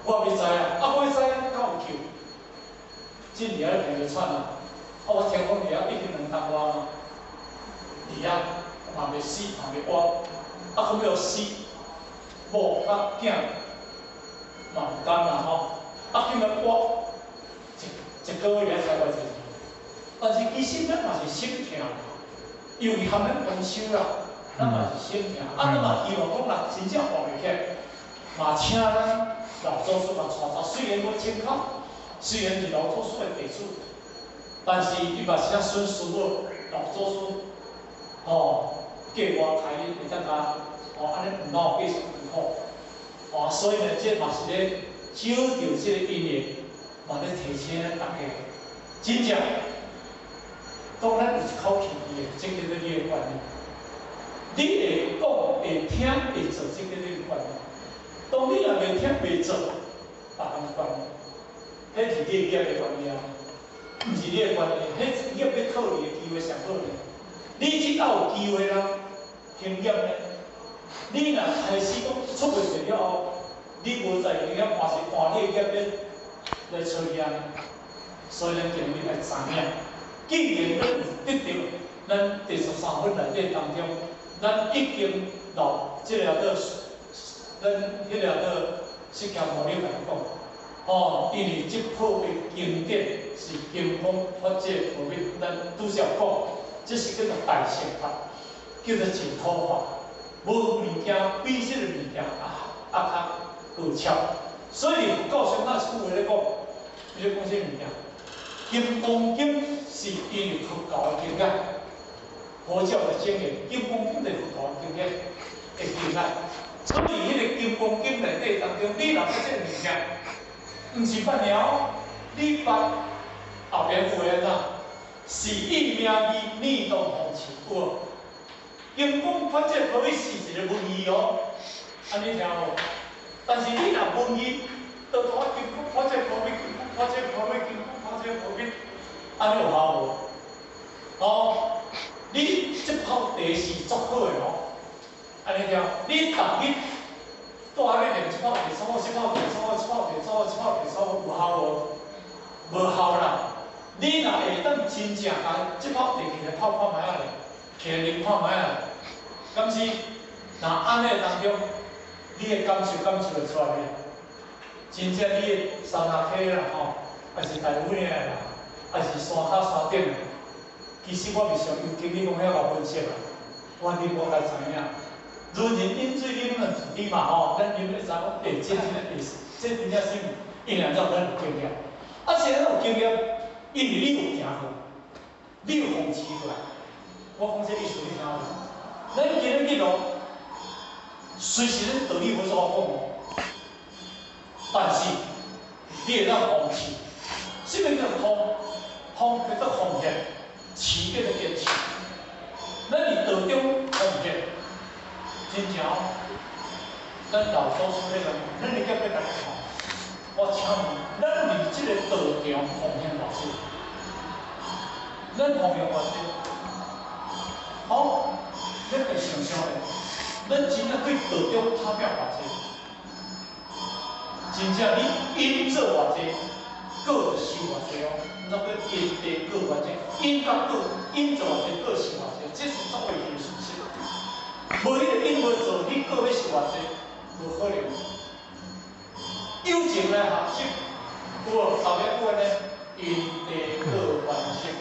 S1: 我要知啊！我要知影，敢有救？这里啊，平就喘啊！我听讲里啊已经2冬我嘛，里啊嘛袂死，嘛袂活，还没有死，某甲囝嘛唔甘啦吼。今日活一个月才过一次，但是其实咱嘛是心疼，尤其含咱丰收啦，咱嘛是心疼。咱嘛希望讲啦，真正活袂起，嘛请咱老祖师嘛带走。虽然我健康，虽然是老祖师的地主，但是伊嘛是孙师傅、老祖师，叫我开会当甲安尼唔闹继续好，所以呢，这嘛是咧少着这个因缘，嘛咧提醒咱大家，真正当咱有一口气的，这个你的观念，你会讲、会听、会做，这个你的观念。当你若袂听、袂做，别人的观念，迄是你业的观念，毋是你的观念，迄业要套你的机会上好呢。你只要有机会啦，经验呢，你若开始讲出袂去了后，你无在经验，还是换你的业来找伊安尼。所以咱建议来知影，既然咱有得到咱第13分内底当中，咱已经到这了个。咱迄了个释迦牟尼来讲，因为这部的经典是经风法界佛密，咱拄则讲，这是叫做大乘法，叫做净土法，无物件比这个物件较高超。所以佛教上那一句话咧讲，伊咧讲这物件，金刚经是因为佛教的经验，佛教的经验，金刚经是佛教的经验的经验。所以，迄个金刚经内底当中，你若要这个物件，毋是办了，你办后边有诶哪？是意命义，逆动风起，有无？金刚法界可以是一个文义哦，安尼听无？但是你若文义，倒头金刚法界可以，金刚法界可以，金刚法界可以，安尼有效无？你这泡茶是足好诶哦。安尼听，你逐日住安尼练一泡地草，一泡地草，一泡地草，一泡地草，有效无？无效啦！你若会当真正甲即泡地起来泡看卖啊咧，起来啉看卖啊，敢是？若安尼当中，你的感受会出来咧。真正你的山下溪啦吼，还是台湾的啦，还是山骹山顶的，其实我袂上有经历讲遐个分析啦，我恁无甲知影。如人饮水，啉了一滴嘛吼，咱啉了知讲，这真正意思，这真正是因为咱有经验。既然咱有经验，因为你有行过，你有风持过来。我讲这意思你听无？咱今日去路，虽是咱道理无怎讲，但是你会当风持。什么叫风？风叫做风险，持叫做坚持。咱伫道中风险。真正，咱老祖师迄个，咱的叫要甲你看。我请问，咱离这个道场方向偌济？咱方向偌济？好，咱来想想咧，咱真正对道场拍拼偌济？真正你因做偌济，果就收偌济哦。那个因地果偌济，因甲果因做偌济，果收偌济，这是作为艺术性。无迄个因无做，你个要是偌济，无可能。友情来学习，有无？后面有安尼，因地果完成。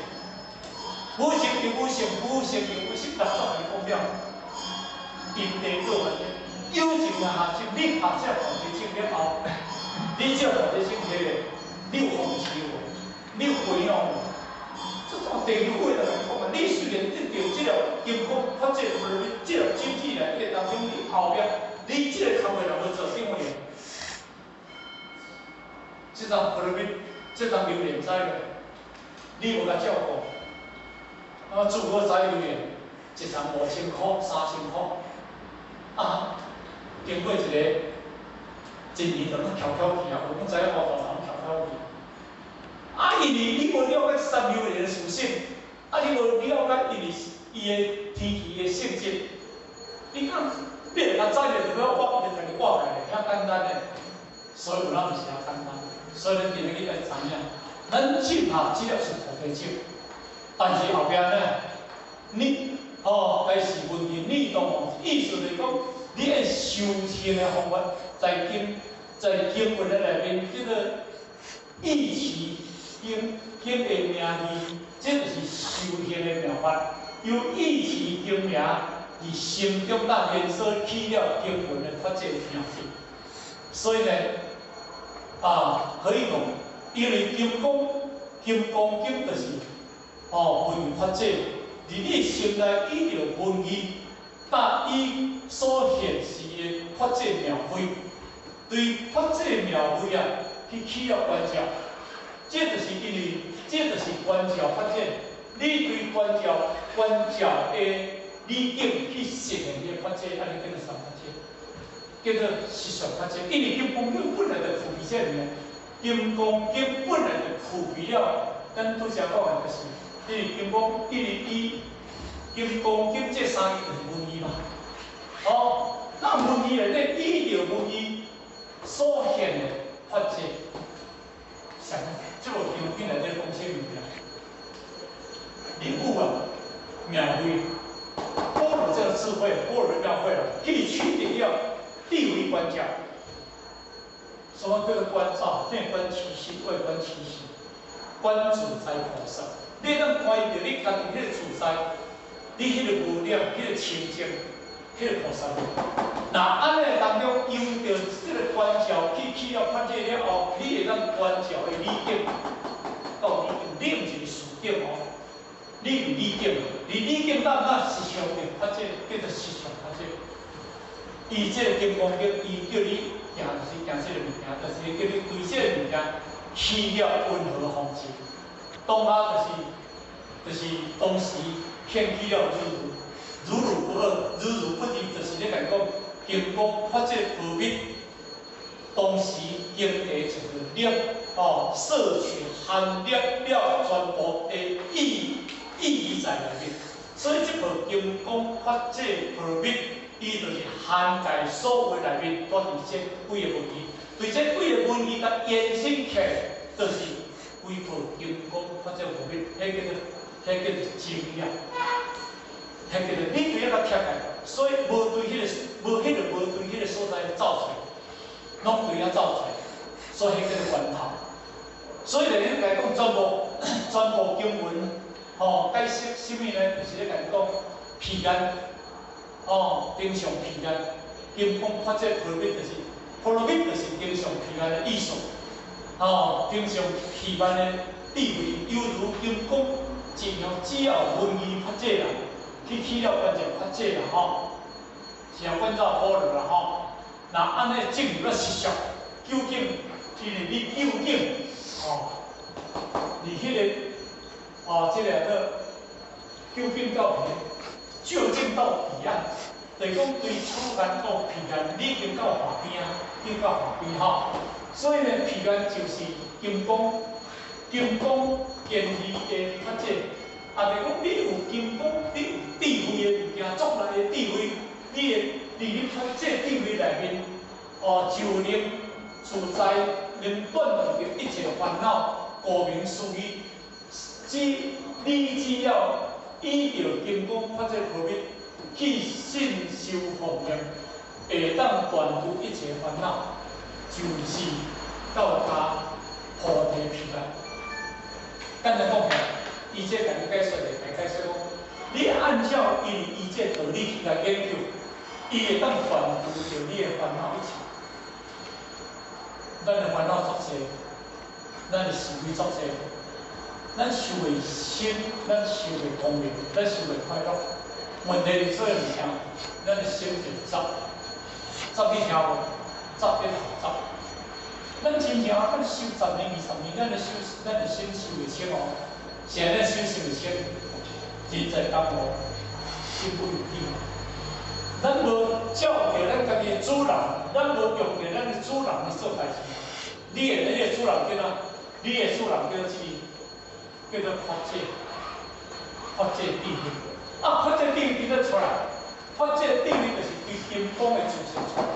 S1: 无成就无成，无成就无成，逐种来讲了。因地果完成，友情来学习，你学这环节性了后，你这环节性起来，你有风持无？你有回应无？这种地球会来讲啊，你虽然得到这个金光法界佛的这个经济内底当中，你后壁你这个工作若要做什么样？这张佛的这张榴莲栽的，你无甲照顾，自我栽榴莲，一丛5000块、3000块，经过一个一年就要翘翘去啊，我不知影我大头翘翘去。啊，因为你无了解三流的属性，啊，你无了解伊的天气的性质，你讲你会较早就要我就甲你挂来，遐简单的，所以有咱毋是遐简单，所以咱今日去来知影，咱种下只了是土地种，但是后壁呢，你该是文明律动，意思就是讲，你爱修行的方法，在经文的内面，这个意气经的名义，这就是修行的妙法。由意气经名，以心中那连所起了经文的发展名字。所以呢，可以讲，因为金刚经就是文发展，而你心内依着文义，甲伊所显示的发展妙慧，对发展妙慧啊，去起了关照。这就是因为，这就是关照发展。你对关照的理境去实现你的发展，安尼叫做啥发展？叫做实相发展。因为金刚经本来就具备这样，金刚经本来就具备了，咱拄则讲的就是，因为金刚经这三个就是文义嘛。那文义内底依着文义所显的发展，像这个经经内底讲些物件。领悟啊，妙慧，般若这个智慧，般若妙慧了，可以取得了地位观照。什么叫做观照？内观其心，外观其行，观自在菩萨。你当看到你家己迄个自在，你迄个无量，迄个清净，迄个菩萨道。那安尼当中，用着这个观照去起了发展了后，你会当观照的理境，到你领一个事境哦。你有理境，而理境当那实相的发展，叫做实相发展。伊这个金刚经，伊叫你行就是行这个物件，就是叫你对这个物件起了温和方式。当下就是当时显起了如如不二，如如不离，就是咧讲金刚发展和平，当时经地就是了摄取含摄了全部的意义在内面，所以这部金刚发展和平，伊就是涵盖所有内面，多伫这几个文字，对这几个文字甲延伸起来，就是规部金刚发展和平，迄叫做精要，迄叫做你对遐个贴起，所以无对迄个所在走出来，拢对遐走出来，所以迄叫做源头。所以咧，来讲全部经文。解释什么呢？就是咧讲彼岸，经常彼岸，金刚发展普罗蜜就是普罗蜜就是经常彼岸的意思。经常彼岸的地位，犹如金刚一样，只要文艺发展啦，去起了关照发展啦，是啊，关照好了啦，那安尼进入了实相，究竟因为你究竟你迄个。这两个究竟到彼，究竟到彼岸，就是讲对出岸到彼岸，你已经到海边啊，已经到海边所以呢，彼岸就是金刚建立的发展。就是讲你有金刚，你有智慧的物件，足来的智慧，你发展智慧内面，就能自在，能断除着一切烦恼，顾名思义。你只要依着金刚发展和平，去信受奉行，会当断除一切烦恼，就是到达菩提彼岸。简单讲起来，伊这甲你解说讲，你按照伊这道理去来研究，伊会当断除着你的烦恼一切。咱的烦恼足多，咱的思维足多。咱修为深，咱修为光明，咱修为快乐。问题是做物件，咱的心就执你听无？执你头执。咱真正咱修10年、20年，咱的心修会深哦。现在修会深，人在当我心不如意。咱无照着咱家己的主人，咱无用着咱的主人来做代志。你的主人叫哪？你的主人叫叫做法界，法界地位。啊，法界地位伫咧出来，法界地位就是对金光的自身出来，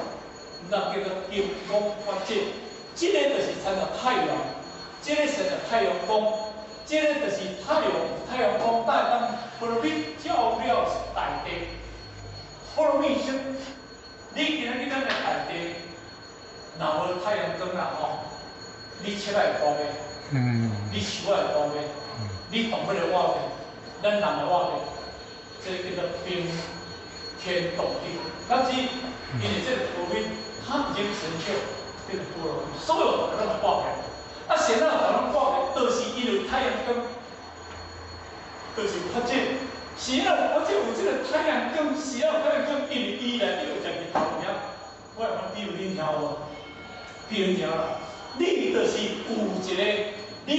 S1: 那叫做金光法界。这个就是参照太阳，这个是太阳光，这个就是太阳光带当普罗米照了大地。普罗米星，你今日咱的大地，若无太阳光啦吼，你切来高咩？你树来高咩？你动物的活咩？咱人的活咩？这叫做冰天动地。但是因为这个普罗米，它已经成就这个普罗米，所有的人挂起来。啊，现在把人挂起来，都是因为太阳光，都是发展。是啊，我这有这个太阳光，是啊，太阳光因为伊内底有一个头名，我讲比如恁听无？比如听啦，你就是有一个，你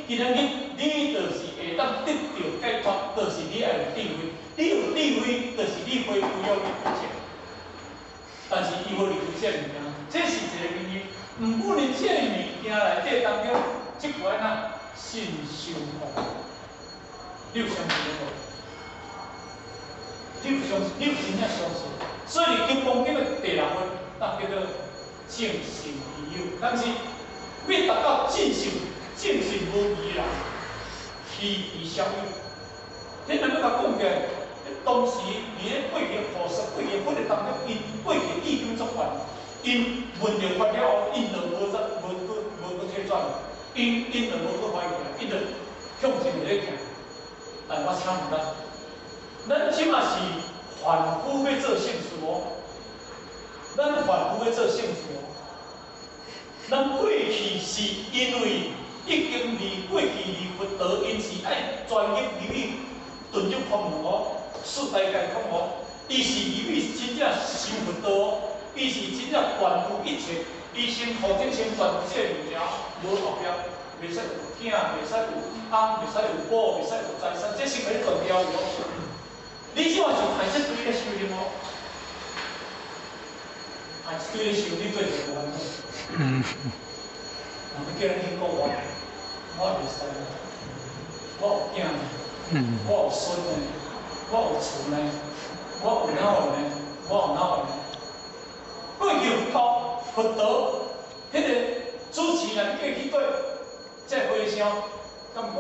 S1: 今仔日你就是会当得到解脱，就是你爱有智慧，你有智慧，就是你恢复了你一切。但是伊无离开这物件，这是一个原因。唔过呢，这物件内底当中，即款啊信修法，你有相信无？你有相信？你有真正相信？所以金光叫做第六分，那叫做正信而有。但是要达到正信无疑啦，虚而相有。你能够甲讲起来，当时伫咧过去菩萨过去佛的当中，因过去意境作幻，因闻着法了后，因就无退转，因就无去怀疑，因就向前咧行。但我请问咱即马是凡夫要做圣事无？咱凡夫要做圣事无？咱过去是因为已经离过去离佛道，因是爱专业入去遁入空门哦，世代界空哦。伊是入去真正修佛道，伊是真正关乎一切，伊先护正先断这物件，无后壁袂使有囝，袂使有翁，袂使有某，袂使有财产，这是可以断掉的哦。你即马就害这堆咧修行哦，害这堆咧修，你做就无烦恼。人要叫咱去讲我袂使啦，我有囝呢，我有孙呢，我有厝呢，我有哪有呢，我有哪有呢？过去佛道，迄个主持人叫去对，这回声，咁我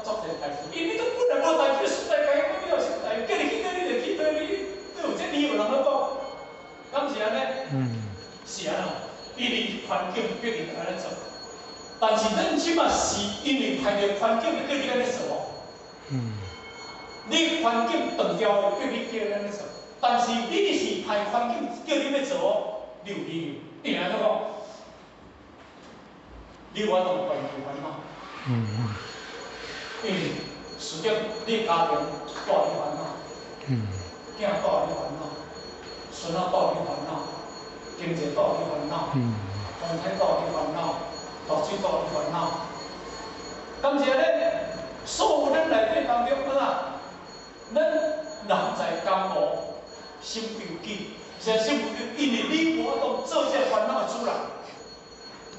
S1: 做一个代志，因为都本来无代志，世代界我有什代志，叫你去对你就去对，你有这理由人要讲，敢是安尼？是安啦，因为环境决定安尼做。但是咱即马是因为害着环境叫你安尼做，你环境断掉的叫你叫安尼做，但是你是害环境叫你要做，你有理由，因为安怎讲？你我拢断除烦恼，因为实际你家庭带你烦恼，囝带你烦恼，孙仔带你烦恼，经济带你烦恼，风险带你烦恼。大水道的烦恼，感谢咧，所有咱内底当中啊，咱人在江湖，心有记，是心有记，因为你无法度做这烦恼的主人，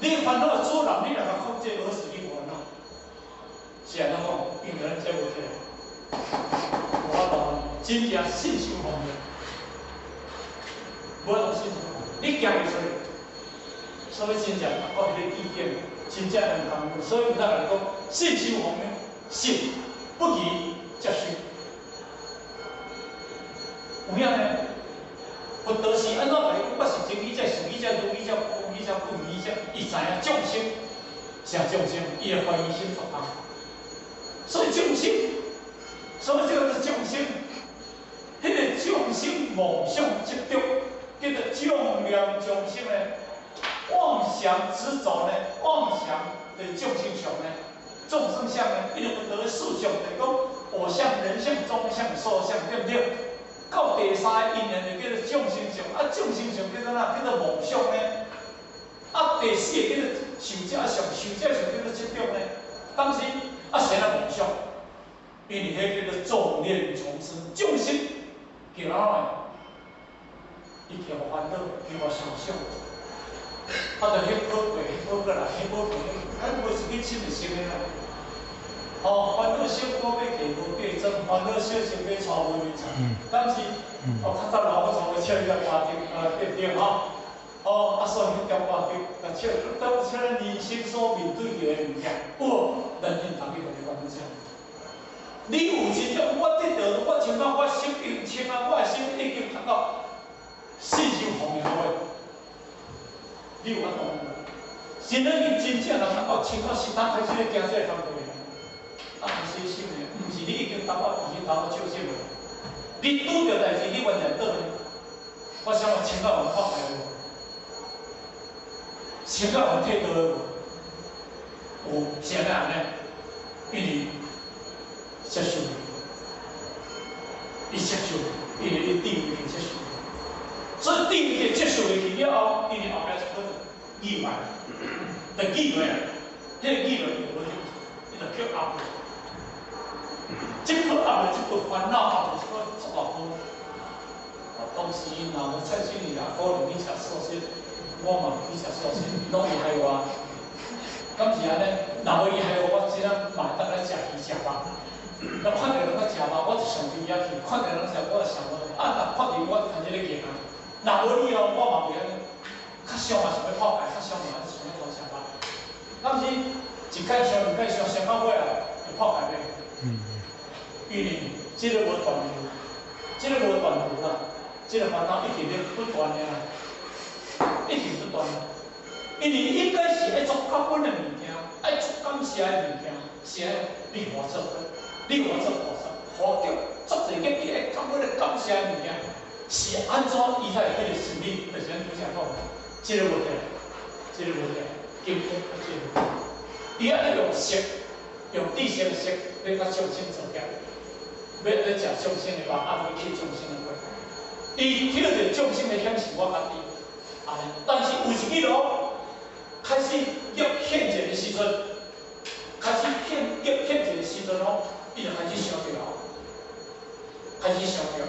S1: 你烦恼的主人，你若甲控制而使你烦恼，是安怎讲？因为咱接不起来，无法度，真正信心方面，无法度信心方面，你行袂出来。所以真正我迄个意见真正很共款，所以咱来讲，信修方面，信不疑则虚。有影呢？佛道是安怎来？我是真理者、实理者、如理者、空理者、不疑者，伊知影众生是众生，伊的怀疑心作工。所以众生，所以这个是众生，迄个众生妄想执着，叫做众念众生呢。妄想执着呢，妄想的众生相呢，众生相呢，一直不得四相，就是讲我相、人相、众相、寿相，对不对？到第三个因缘就叫做众生相，啊，众生相叫做哪？叫做妄想呢。啊，第四个叫做受者相，受者相叫做执着呢。但是啊，谁来妄想？因为迄叫做众念重生，众生叫哪来？伊叫我烦恼，叫我想想，啊，就迄好过，迄好过来，迄好过，咱无一日七日成的啦。哦，烦恼小可要嫁无嫁妆，烦恼小心要娶无人才。但是，哦，较早老我从个唱一个歌对对吼。哦，啊，所以迄条歌曲，甲唱，当唱人生所面对的物件，哦，人生当中就烦恼啥？你有一种我得到，我像讲我生命清啊，我的生命已经达到信心丰富的，你有法度无？真正你真正能达到清到心当开始咧行这个工作的，啊，洗心的，毋是你已经达到照心了。你拄着代志，你完全倒呢？我想我清到有发财无？清到有退倒无？有，是安尼，因为接受，伊接受，因为伊定已经接受，所以定已经接受去了后，因为后壁一份意外，就意外，迄个意外就无就，伊就叫压力。这个压力，这个烦恼压力，这个足大好。当时若无菜市里啊，可能去食素食，我嘛去食素食，拢会害我。敢是安尼，若无伊害我即仔嘛当来食鱼食肉。那看到人在食肉，我就上边遐去；看到人食，我就上落。啊，若看到我就看这个硬啊。若无你哦，我嘛袂安尼。较伤嘛想要泡菜，较伤嘛是想要做食肉。敢是一届上两届上上到尾啊，就泡菜呗。因为这个无断流，这个无断流啦，这个烦恼一直咧不断的啦，一直不断。因为应该是爱做感恩的物件，爱做感谢的物件，是爱你我做的。你我做菩萨，获得足侪个你会感恩的感谢的物件，是安怎伊才会迄个心理，就是咱拄则讲，这个无起来，这个无起来，今天啊这个，伊安尼用色，用知识的色来甲众生做业，要食众生的肉，啊，要去众生的血，伊捡着众生的享受我家己，安尼，但是有一日咯，开始越现前的时阵，开始越现前的时阵咯。伊就开始想着，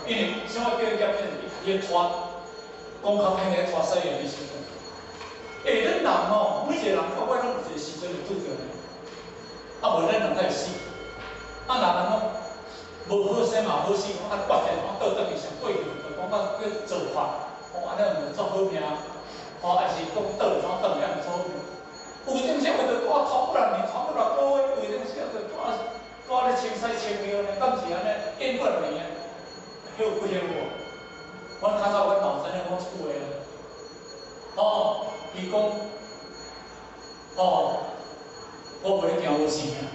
S1: 因为什么叫叶片？伊开始拖，讲较歹个拖细个的时阵。咱人哦，每一个人到尾拢有一个时阵会拄着呢。啊，无咱人才会死。啊，人讲无好生嘛好死，啊，决定讲倒转去上过去，就讲到叫做法，安尼毋做好命，还是讲倒怎倒来毋做好命。有阵时为着拖拖不然你拖不了多个，有阵时就拖。我咧清洗清庙呢，敢是安尼变过来呢？休不休我？阮较早阮老先生讲一句话啊，哦，伊讲，哦，我无咧惊无钱啊，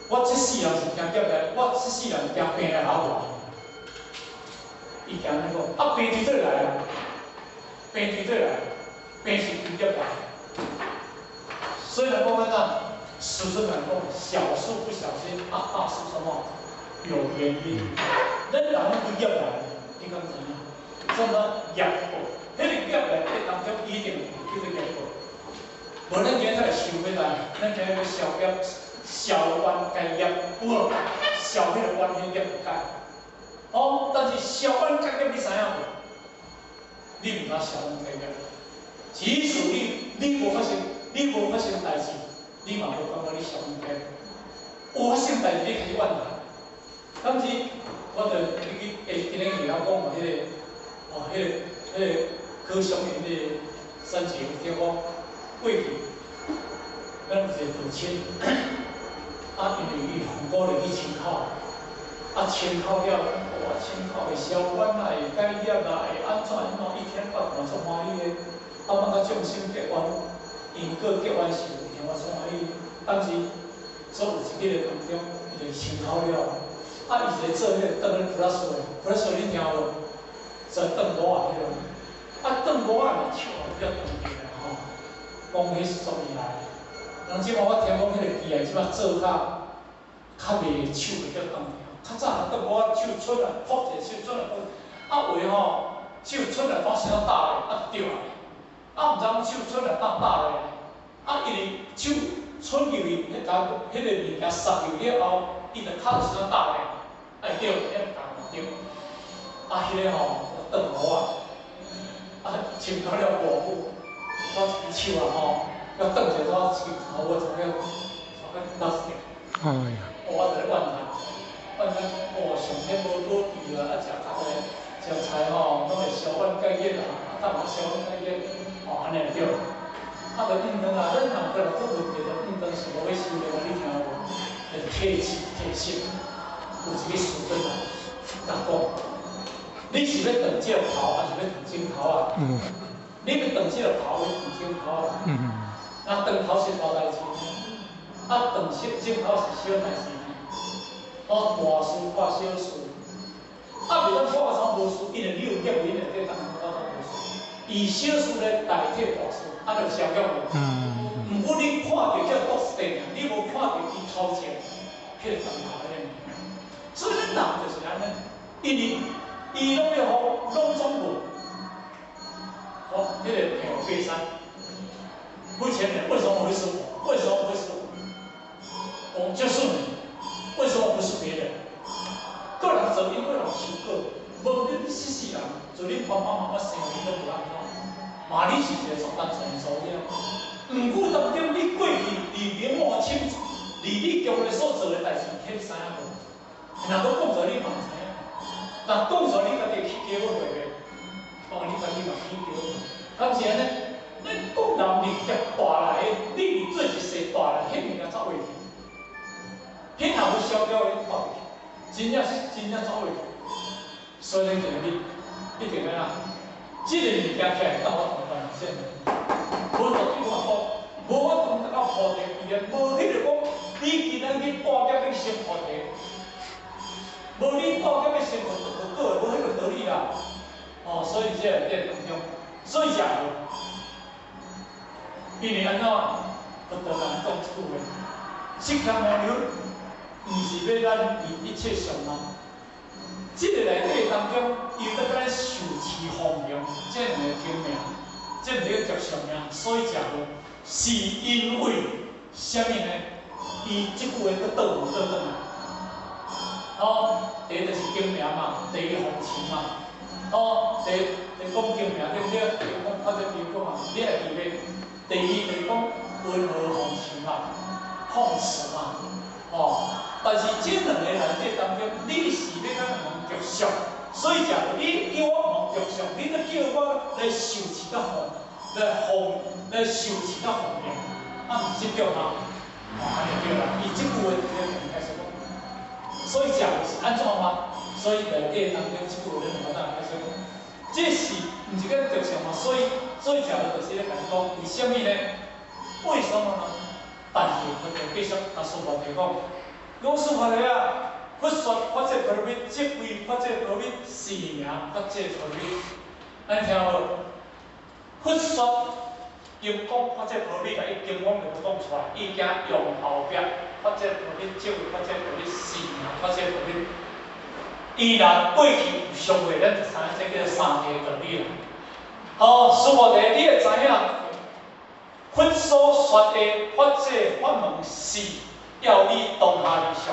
S1: 我这世人是惊劫来，我这世人惊病来咬我。伊惊安尼讲，啊病伫倒来啊，病伫倒来，病是直接来。虽然讲安怎。师尊讲，小事不小心，啊，大事什么有原因。咱人不业来，你讲怎样？什么业报？迄个业来，迄当中一定有叫做业报。无咱今日想要来，咱今日要消业，消完该业，有无？消迄个完全业不该。哦，但是消完该业你知影无？你毋敢消完该业，即使你无发生代志。你嘛无感觉你上应该，有发生代志你开始怨人。当时我着今日伊讲嘛，迄个高雄人的申请，叫我过去，咱有一个道亲，啊，因为伊红果就去请考，啊，请考了，哇，请考会消管啊，会解业啊，会安怎？一天到晚足欢喜的，啊，莫甲众生结冤，因果结冤是。我从伊当时做有一日当中，伊就请考了，啊，伊就做迄个当咧 plus 你听无？做当鼓啊迄种，啊，当鼓啊，手啊比较长啲啦吼，讲迄10年来，人即马我听讲迄个机械即马做较袂手比较长，较早当鼓啊手出来，扑一个手出来，啊为吼手出来当时要打咧，啊对啊，啊毋知讲手出来当打咧。啊，因为手伸入去，迄个物件塞入了后，伊就靠时打咧，哎对，迄打对。啊，迄个吼，断鼓啊，穿到了外母，我一手啊吼，要转一个我手，我从个拉死。哎呀！我在咧怨叹，上天无保庇啦，食较个食菜吼，拢会烧饭解热啦，当然烧饭解热，安尼对。着运动啊，咱人过来做问题，着运动是无要收的，你听有无？着体质体色，有一个书本啊，甲讲，你是要长这个头，还是要长镜头啊？你要长这个头，要长镜头啊？那长头是大代志，长镜头是小代志。大事化小事，袂当化啥无事，因为你有业为的，这当然化啥无事。以小事来代替大事，就消极了。毋过你看到叫毒死定，你无看到伊头前，迄个当头的。所以咱人就是安尼，因为伊拢要互拢总无。迄个跳飞山，为前面为什么会是我？为什么会是我？我就是你。为什么不是别人？个人责任，个人受过，无恁死死人，就恁爸爸妈妈生你都无人看，嘛你是一个上当成熟了。毋过当中你过去离明我清楚，离你今日所做的代志，迄知影无？若都讲出你嘛知影，但讲出你家己去叫我袂袂，你家己嘛去叫我。敢是安尼？咱国人立业大来的，你离做一世大来，迄物件走袂去。迄若有消掉的看袂起，真正走袂去。所以咱今日一定要即个物件起来，当我同大家讲，无道理话讲，无法同大家铺地伊个，无迄个讲，你今仔日大业要先铺地，无你大业要先铺就过，无迄个道理啦。所以这个当中，所以食无，因为安怎，不得人讲一句话，释迦牟尼。毋是要咱离一切相难，即个内底当中，伊要咱受持奉行，这两个经命，这两个着相命，所以食无，是因为啥物呢？伊即句话搁倒回倒转来。第一就是经命嘛，第二奉持嘛。第讲经命对不对？第讲或者比如讲嘛，你会记袂？第二就是讲温和奉持嘛，奉持嘛。但是这两个内底当中，你是要咱问着相，所以假如你叫我问着相，你都叫我来受持甲来受持甲奉命，毋是叫他，安尼对啦。伊即句话就开始讲，所以假如是安怎吗？所以内底当中即句话咱就开始讲，这是毋是个着相嘛？所以假如就是咧讲讲，为什么呢？为什么呢？但是佢就继续甲师父提讲。讲师傅咧啊，佛说法界菩提，即为法界菩提是名法界菩提。咱听无？佛说用讲法界菩提，甲伊经文就讲出来，伊惊用后壁法界菩提，即为法界菩提是名法界菩提。伊若过去有上过，咱就知影这叫三个道理啦。师傅咧，你会知影？佛所说的法界法门是。要你当下理想，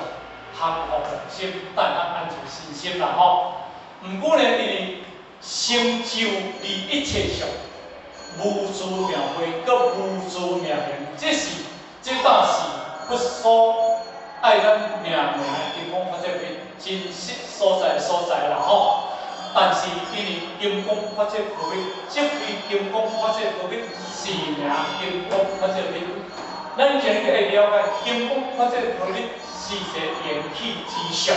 S1: 含糊众生，但咱安住身心啦吼。毋过呢，因为成就离一切相，无自妙慧，佮无自妙言，这倒是不所爱咱命命的地方，或者是真实所在啦吼。但是因为金刚法界菩提，即为金刚法界菩提是名金刚法界菩提。咱今日会了解，金刚法界菩提是一个缘起之相，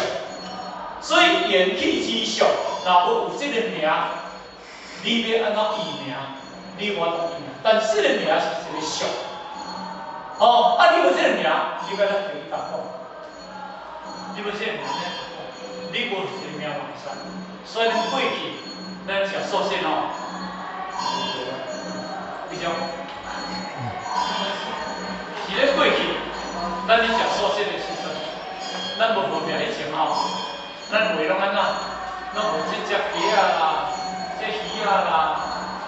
S1: 所以缘起之相，若无有这个名，你要安怎译名？你无当译名，但这个名是一个相。你无这个名，你要咱给伊答讲，你无这个名呢？你无这个名往上，所以咱过去咱食素食比较。是咧过去，咱咧食素食的时阵，咱无分别以前咱话拢安怎？拢有这只鸡啦，这鱼啦，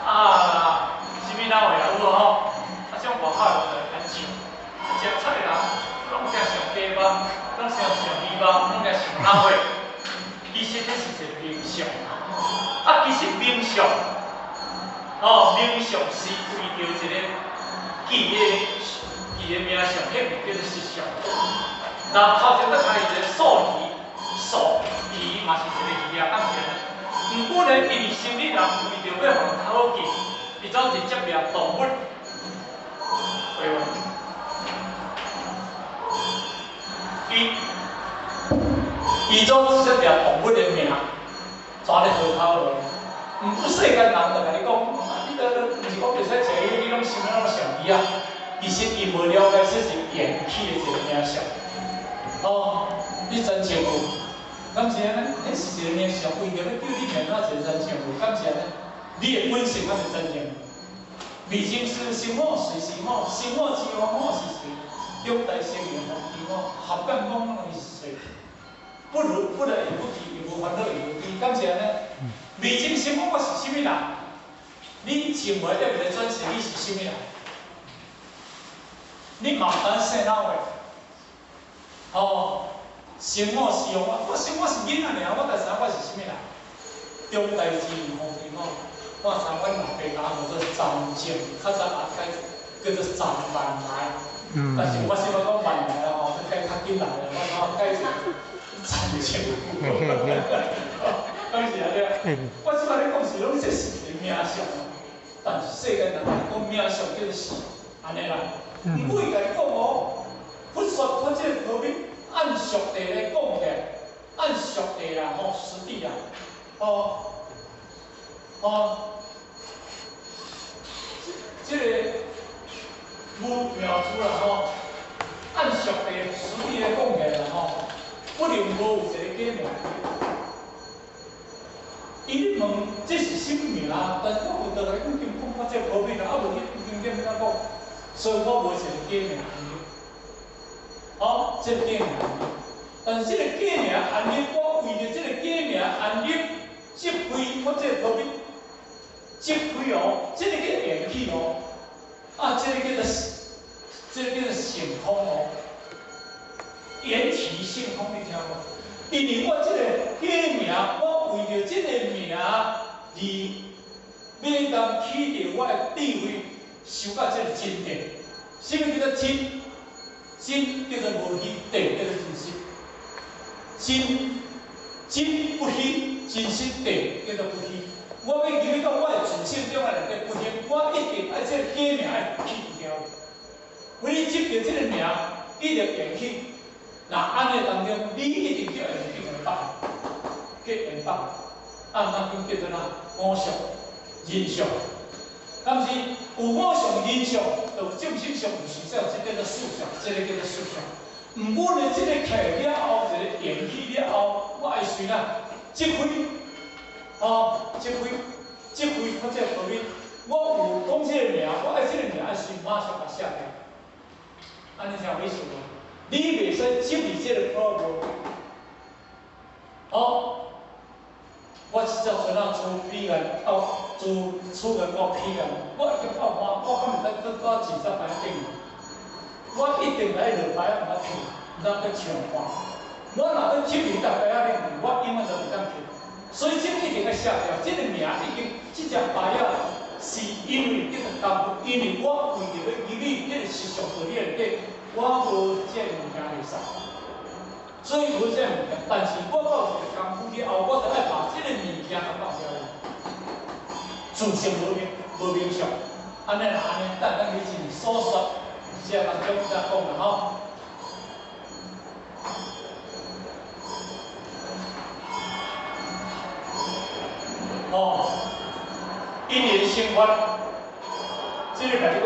S1: 啦，啥物哪话有无吼？种外口就安上，食菜的人拢惊上鸡肉，拢想上鱼肉，拢惊上鸭话。其实这是一个名相，其实名相，是为着一个记的名上，迄物叫做实相。然后头前再加一个数字嘛是一个字啊，当然。毋过呢，因为心理人为着要互好记，伊总是接命动物为王。伊总是接命动物的名，抓咧河口落。毋过世间人就甲你讲，你都毋是讲袂使坐伊，你拢想那么上伊啊？其实伊无了解这是演起的一个名相。哦，你真清楚。敢是安尼？迄是一个名相，为着要叫你名仔一个真清楚，敢是安尼？你的本性才是真正。未经思，心我随是我，心我之我，我是谁？中大圣言方之我，合干讲拢是谁？不来也不去，也无烦恼也无悲，敢是安尼？未经心我是啥物人？你想袂了会转世你是啥物人？你嘛敢洗脑的？哦，生我是我生我是囡仔尔，我但知我是啥物人？中大之方之我，我知阮老爸讲叫做占正，较早也叫做占万来。但是我是要讲万来啦吼，改较紧来啦，我改成占正。当时啊咧，我即摆咧讲是拢这是一个名相，但是世间人讲名相叫做是安尼啦。毋过伊甲你讲哦，佛说他这个何必按俗地来讲嘅，按俗地啦吼，实地啦，这个无描出啦吼，按俗地实地来讲起啦吼，不能无有一个假名。伊问这是什么名啊？但是我回答来讲，我这何必啦？啊，无你经典怎讲？所以我无一个假名。这个假名，但是这个假名含义，我为着这个假名含义，即开我这何必？即开哦，这个叫延起哦，这个叫做性空哦，延期性空，你听无？因为我这个假名，我为着这个名而要当起着我的智慧，修到这个真谛。什么叫做真？真叫做无虚，谛叫做真实。真不虚，真实谛叫做不虚。我要认为讲我的自性中内底不虚，我一定爱这个假名爱去掉。为执着这个名，一定延起。那安尼当中，你一定叫延起来放，叫延放。那叫做哪？五相、人相。但是有五相、人相，就正式上有实相，这叫做事相，这个叫做事相。毋过呢，这个起了后，一个延起了后，我爱随啦，即开，即开，我这何必？我有讲这个名，我爱这个名，爱随马上把写掉。安尼才有意思无？你袂使执你这个科目。我即只阵啊做批个，做厝个我批个，我一定我敢袂使搁20摆仔顶，我一定来落摆仔毋捌去，毋通去唱看。我若去执你逐摆仔咧，我永远都袂当去。所以这一定要写掉，这个名已经，即只摆仔是因为这个动物，因为我为着要记你这个实相道理内底，我无这物件会使。所以无这物件，但是我到一个功夫了后，我就爱把这个物件放掉来，自性无明相，安尼啦，安尼，等你真所说，这当中才讲啦吼。因缘生法，这个来讲。